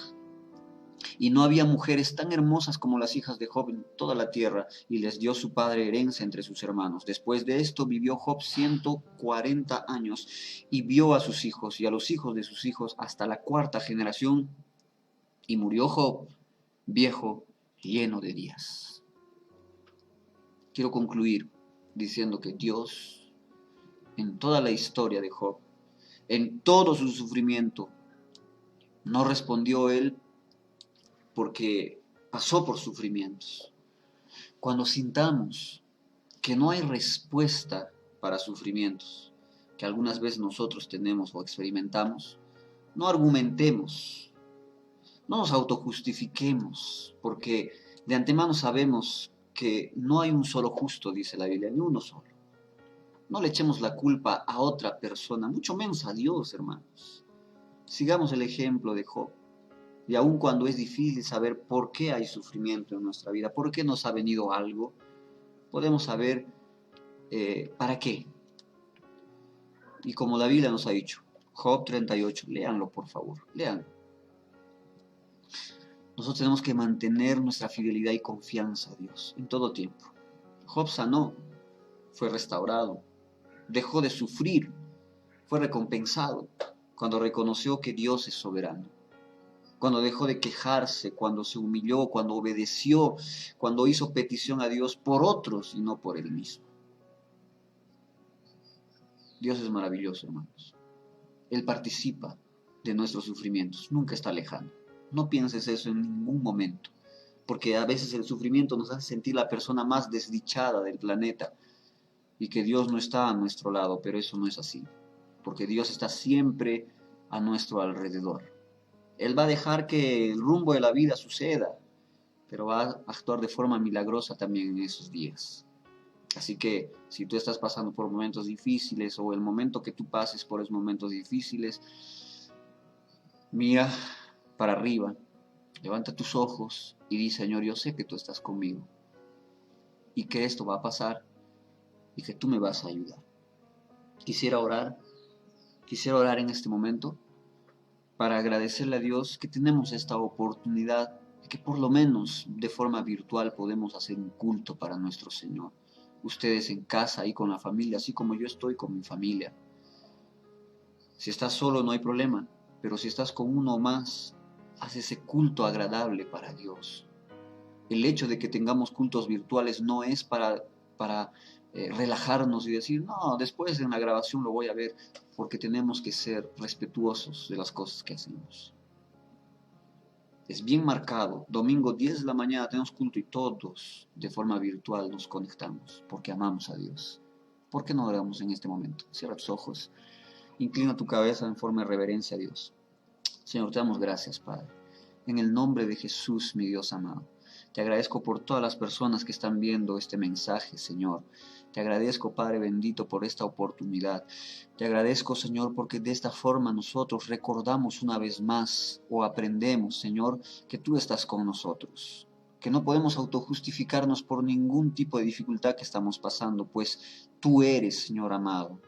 y no había mujeres tan hermosas como las hijas de Job en toda la tierra, y les dio su padre herencia entre sus hermanos. Después de esto vivió Job 140 años, y vio a sus hijos y a los hijos de sus hijos hasta la 4ª generación, y murió Job, viejo, lleno de días. Quiero concluir diciendo que Dios, en toda la historia de Job, en todo su sufrimiento, no respondió él porque pasó por sufrimientos. Cuando sintamos que no hay respuesta para sufrimientos que algunas veces nosotros tenemos o experimentamos, no argumentemos, no nos autojustifiquemos, porque de antemano sabemos que no hay un solo justo, dice la Biblia, ni uno solo. No le echemos la culpa a otra persona, mucho menos a Dios, hermanos. Sigamos el ejemplo de Job. Y aun cuando es difícil saber por qué hay sufrimiento en nuestra vida, por qué nos ha venido algo, podemos saber para qué. Y como la Biblia nos ha dicho, Job 38, léanlo por favor, léanlo. Nosotros tenemos que mantener nuestra fidelidad y confianza a Dios en todo tiempo. Job sanó, fue restaurado, dejó de sufrir, fue recompensado cuando reconoció que Dios es soberano. Cuando dejó de quejarse, cuando se humilló, cuando obedeció, cuando hizo petición a Dios por otros y no por él mismo. Dios es maravilloso, hermanos. Él participa de nuestros sufrimientos, nunca está lejano. No pienses eso en ningún momento, porque a veces el sufrimiento nos hace sentir la persona más desdichada del planeta y que Dios no está a nuestro lado, pero eso no es así, porque Dios está siempre a nuestro alrededor. Él va a dejar que el rumbo de la vida suceda, pero va a actuar de forma milagrosa también en esos días. Así que si tú estás pasando por momentos difíciles o el momento que tú pases por esos momentos difíciles, mira para arriba, levanta tus ojos y di, Señor, yo sé que tú estás conmigo y que esto va a pasar y que tú me vas a ayudar. Quisiera orar en este momento para agradecerle a Dios que tenemos esta oportunidad de que por lo menos de forma virtual podemos hacer un culto para nuestro Señor. Ustedes en casa, ahí con la familia, así como yo estoy con mi familia. Si estás solo no hay problema, pero si estás con uno o más, haz ese culto agradable para Dios. El hecho de que tengamos cultos virtuales no es para relajarnos y decir, no, después en la grabación lo voy a ver, porque tenemos que ser respetuosos de las cosas que hacemos. Es bien marcado, domingo 10 de la mañana tenemos culto y todos de forma virtual nos conectamos, porque amamos a Dios. ¿Por qué no oramos en este momento? Cierra tus ojos, inclina tu cabeza en forma de reverencia a Dios. Señor, te damos gracias, Padre. En el nombre de Jesús, mi Dios amado. Te agradezco por todas las personas que están viendo este mensaje, Señor. Te agradezco, Padre bendito, por esta oportunidad. Te agradezco, Señor, porque de esta forma nosotros recordamos una vez más o aprendemos, Señor, que tú estás con nosotros. Que no podemos autojustificarnos por ningún tipo de dificultad que estamos pasando, pues tú eres, Señor amado,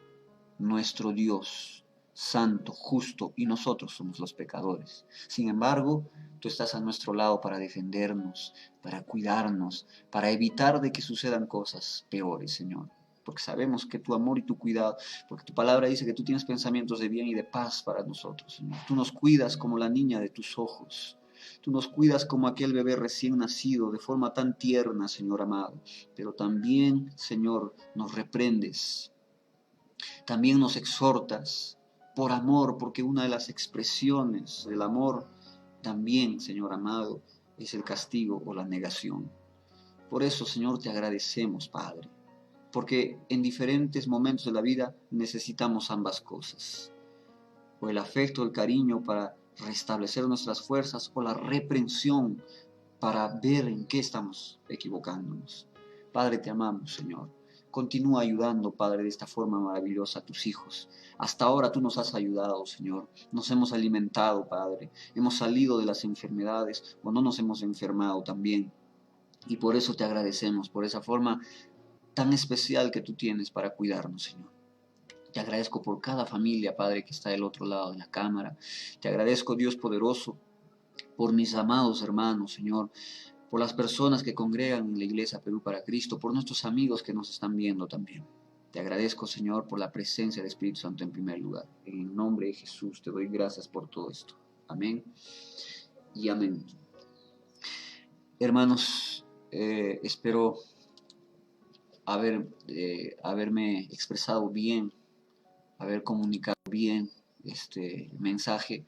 nuestro Dios santo, justo, y nosotros somos los pecadores. Sin embargo, tú estás a nuestro lado para defendernos, para cuidarnos, para evitar de que sucedan cosas peores, Señor. Porque sabemos que tu amor y tu cuidado, porque tu palabra dice que tú tienes pensamientos de bien y de paz para nosotros, Señor. Tú nos cuidas como la niña de tus ojos. Tú nos cuidas como aquel bebé recién nacido, de forma tan tierna, Señor amado. Pero también, Señor, nos reprendes. También nos exhortas por amor, porque una de las expresiones del amor también, Señor amado, es el castigo o la negación. Por eso, Señor, te agradecemos, Padre, porque en diferentes momentos de la vida necesitamos ambas cosas, o el afecto, el cariño para restablecer nuestras fuerzas, o la reprensión para ver en qué estamos equivocándonos. Padre, te amamos, Señor. Continúa ayudando, Padre, de esta forma maravillosa a tus hijos. Hasta ahora tú nos has ayudado, Señor. Nos hemos alimentado, Padre. Hemos salido de las enfermedades o no nos hemos enfermado también. Y por eso te agradecemos, por esa forma tan especial que tú tienes para cuidarnos, Señor. Te agradezco por cada familia, Padre, que está del otro lado de la cámara. Te agradezco, Dios poderoso, por mis amados hermanos, Señor, por las personas que congregan en la Iglesia Perú para Cristo, por nuestros amigos que nos están viendo también. Te agradezco, Señor, por la presencia del Espíritu Santo en primer lugar. En el nombre de Jesús te doy gracias por todo esto. Amén y amén. Hermanos, espero haberme expresado bien, haber comunicado bien este mensaje,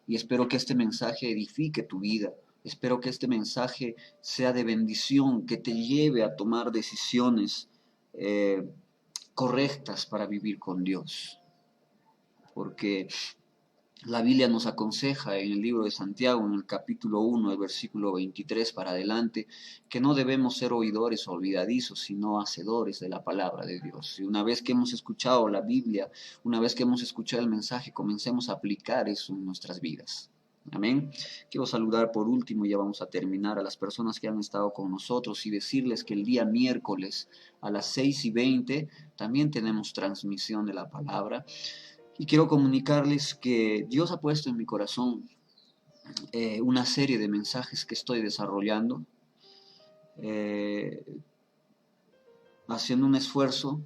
y espero que este mensaje edifique tu vida. Espero que este mensaje sea de bendición, que te lleve a tomar decisiones correctas para vivir con Dios. Porque la Biblia nos aconseja en el libro de Santiago, en el capítulo 1, el versículo 23 para adelante, que no debemos ser oidores olvidadizos, sino hacedores de la palabra de Dios. Y una vez que hemos escuchado la Biblia, una vez que hemos escuchado el mensaje, comencemos a aplicar eso en nuestras vidas. Amén. Quiero saludar por último, ya vamos a terminar, a las personas que han estado con nosotros y decirles que el día miércoles a las 6:20 también tenemos transmisión de la palabra. Y quiero comunicarles que Dios ha puesto en mi corazón una serie de mensajes que estoy desarrollando, eh, haciendo un esfuerzo.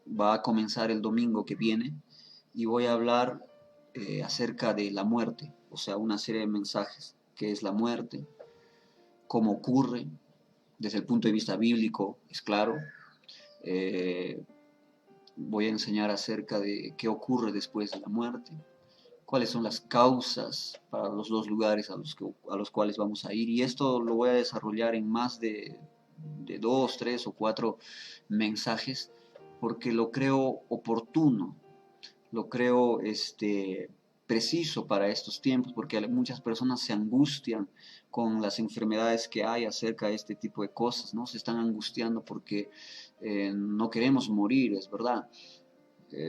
Va a comenzar el domingo que viene y voy a hablar acerca de la muerte, o sea, una serie de mensajes que es la muerte, cómo ocurre desde el punto de vista bíblico, es claro. Voy a enseñar acerca de qué ocurre después de la muerte, cuáles son las causas para los dos lugares a los cuales vamos a ir. Y esto lo voy a desarrollar en más de 2, 3 o 4 mensajes, porque lo creo oportuno, lo creo preciso para estos tiempos, porque muchas personas se angustian con las enfermedades que hay acerca de este tipo de cosas, ¿no? Se están angustiando porque no queremos morir, es verdad.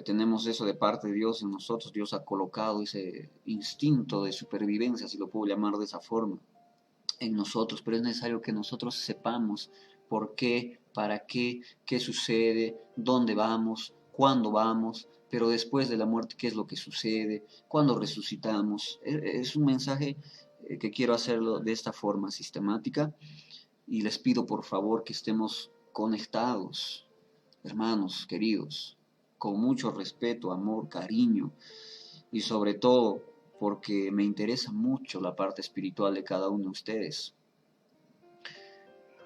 Tenemos eso de parte de Dios en nosotros. Dios ha colocado ese instinto de supervivencia, si lo puedo llamar de esa forma, en nosotros, pero es necesario que nosotros sepamos por qué, para qué, qué sucede, dónde vamos, cuándo vamos, pero después de la muerte, qué es lo que sucede, cuándo resucitamos. Es un mensaje que quiero hacerlo de esta forma sistemática, y les pido por favor que estemos conectados, hermanos queridos, con mucho respeto, amor, cariño, y sobre todo porque me interesa mucho la parte espiritual de cada uno de ustedes.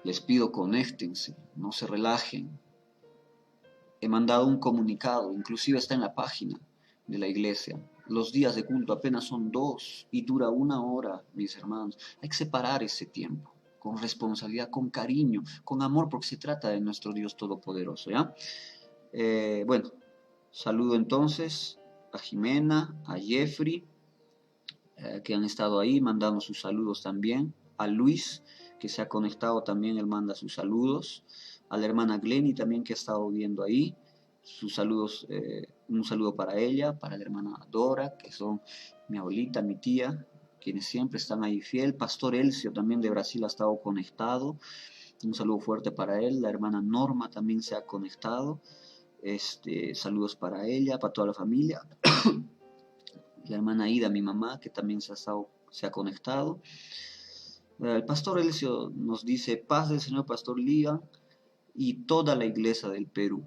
Les pido conéctense, no se relajen. He mandado un comunicado, inclusive está en la página de la iglesia. Los días de culto apenas son 2 y dura 1 hora, mis hermanos. Hay que separar ese tiempo con responsabilidad, con cariño, con amor, porque se trata de nuestro Dios Todopoderoso, ¿ya? Bueno, saludo entonces a Jimena, a Jeffrey, que han estado ahí, mandando sus saludos también, a Luis, que se ha conectado también, él manda sus saludos, a la hermana Glenny también que ha estado viendo ahí, sus saludos, un saludo para ella, para la hermana Dora, que son mi abuelita, mi tía, quienes siempre están ahí fiel, Pastor Elcio también de Brasil ha estado conectado, un saludo fuerte para él, la hermana Norma también se ha conectado, saludos para ella, para toda la familia, la hermana Ida, mi mamá, que también se ha conectado. El pastor Elcio nos dice, paz del Señor Pastor Liga y toda la iglesia del Perú.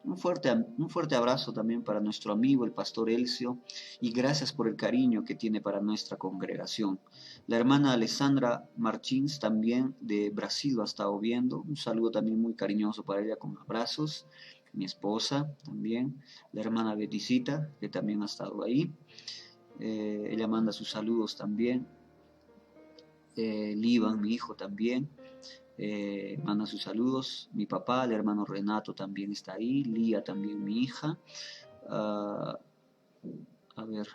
Un fuerte abrazo también para nuestro amigo el pastor Elcio y gracias por el cariño que tiene para nuestra congregación. La hermana Alessandra Martins también de Brasil lo ha estado viendo. Un saludo también muy cariñoso para ella con abrazos. Mi esposa también. La hermana Beticita que también ha estado ahí. Ella manda sus saludos también. Liban, mi hijo también, manda sus saludos. Mi papá, el hermano Renato también está ahí. Lía también, mi hija. A ver.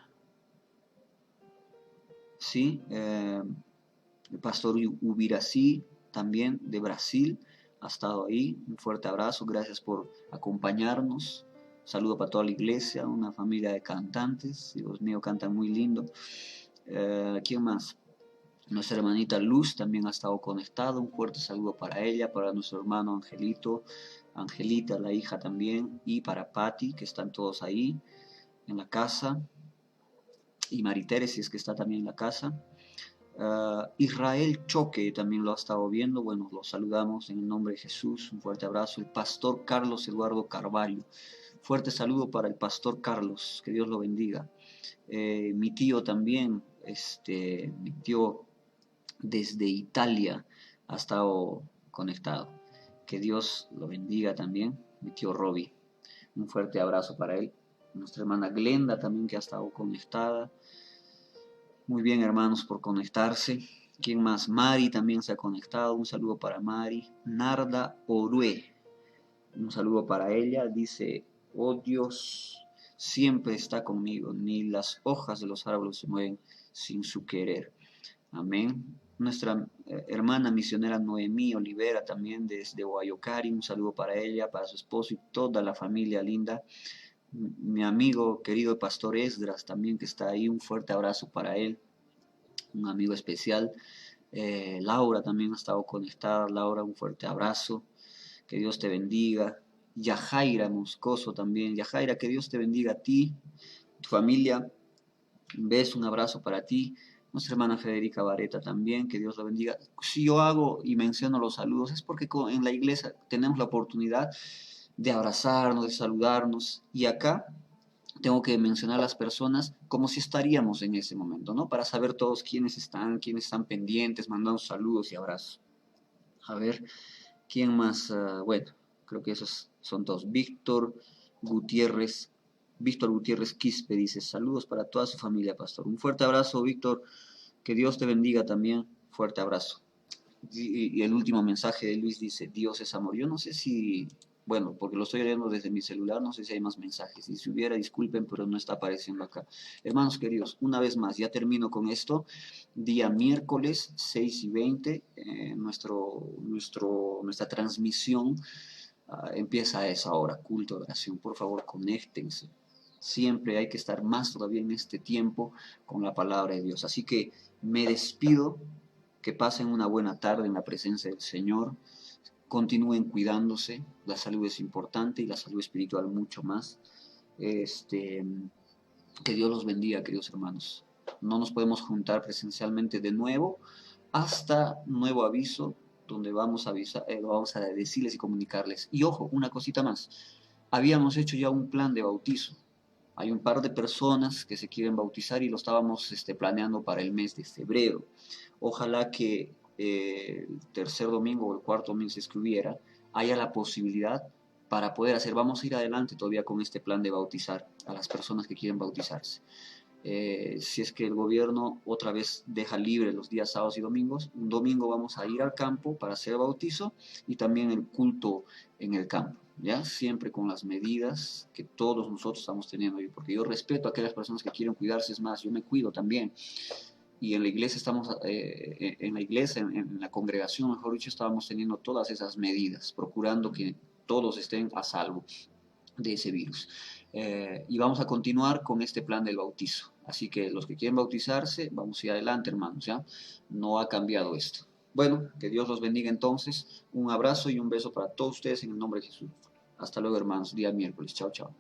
Sí, el pastor Ubirací también de Brasil ha estado ahí. Un fuerte abrazo, gracias por acompañarnos. Saludo para toda la iglesia, una familia de cantantes. Dios mío, cantan muy lindo. ¿Quién más? Nuestra hermanita Luz también ha estado conectada. Un fuerte saludo para ella, para nuestro hermano Angelito, Angelita, la hija también, y para Patti, que están todos ahí en la casa, y Maritere, si es que está también en la casa. Israel Choque también lo ha estado viendo. Bueno, lo saludamos en el nombre de Jesús. Un fuerte abrazo. El pastor Carlos Eduardo Carvalho. Fuerte saludo para el pastor Carlos. Que Dios lo bendiga. Mi tío también, mi tío desde Italia ha estado conectado. Que Dios lo bendiga también. Mi tío Robbie. Un fuerte abrazo para él. Nuestra hermana Glenda también que ha estado conectada. Muy bien, hermanos, por conectarse. ¿Quién más? Mari también se ha conectado. Un saludo para Mari. Narda Orue. Un saludo para ella. Dice, oh Dios, siempre está conmigo. Ni las hojas de los árboles se mueven sin su querer. Amén. Nuestra hermana misionera Noemí Olivera también desde Guayocari. Un saludo para ella, para su esposo y toda la familia linda. Mi amigo querido pastor Esdras también que está ahí, un fuerte abrazo para él, un amigo especial. Laura también ha estado conectada. Laura, un fuerte abrazo, que Dios te bendiga. Yajaira Moscoso también. Yajaira, que Dios te bendiga a ti, tu familia. Un beso, un abrazo para ti. Nuestra hermana Federica Vareta también, que Dios la bendiga. Si yo hago y menciono los saludos es porque en la iglesia tenemos la oportunidad de abrazarnos, de saludarnos, y acá tengo que mencionar a las personas como si estaríamos en ese momento, ¿no? Para saber todos quiénes están pendientes, mandando saludos y abrazos. A ver, ¿quién más? Bueno, creo que esos son todos. Víctor Gutiérrez Quispe dice, saludos para toda su familia, pastor. Un fuerte abrazo, Víctor, que Dios te bendiga también, fuerte abrazo. Y el último mensaje de Luis dice, Dios es amor. Yo no sé si, bueno, porque lo estoy leyendo desde mi celular, no sé si hay más mensajes. Y si hubiera, disculpen, pero no está apareciendo acá. Hermanos queridos, una vez más, ya termino con esto. Día miércoles 6:20, nuestra transmisión empieza a esa hora, culto de oración. Por favor, conéctense. Siempre hay que estar más todavía en este tiempo con la palabra de Dios. Así que me despido. Que pasen una buena tarde en la presencia del Señor. Continúen cuidándose. La salud es importante y la salud espiritual mucho más. Que Dios los bendiga, queridos hermanos. No nos podemos juntar presencialmente de nuevo hasta nuevo aviso, donde vamos a decirles y comunicarles. Y ojo, una cosita más. Habíamos hecho ya un plan de bautizo. Hay un par de personas que se quieren bautizar y lo estábamos planeando para el mes de febrero. Ojalá que el tercer domingo o el cuarto domingo, si es que hubiera, haya la posibilidad para poder hacer, vamos a ir adelante todavía con este plan de bautizar a las personas que quieren bautizarse. Si es que el gobierno otra vez deja libre los días sábados y domingos, un domingo vamos a ir al campo para hacer el bautizo y también el culto en el campo, ¿ya? Siempre con las medidas que todos nosotros estamos teniendo, porque yo respeto a aquellas personas que quieren cuidarse, es más, yo me cuido también. Y en la iglesia estamos, en la iglesia, en la congregación, mejor dicho, estábamos teniendo todas esas medidas, procurando que todos estén a salvo de ese virus. Y vamos a continuar con este plan del bautizo. Así que los que quieren bautizarse, vamos a ir adelante, hermanos, ¿ya? No ha cambiado esto. Bueno, que Dios los bendiga entonces. Un abrazo y un beso para todos ustedes en el nombre de Jesús. Hasta luego, hermanos. Día miércoles. Chao, chao.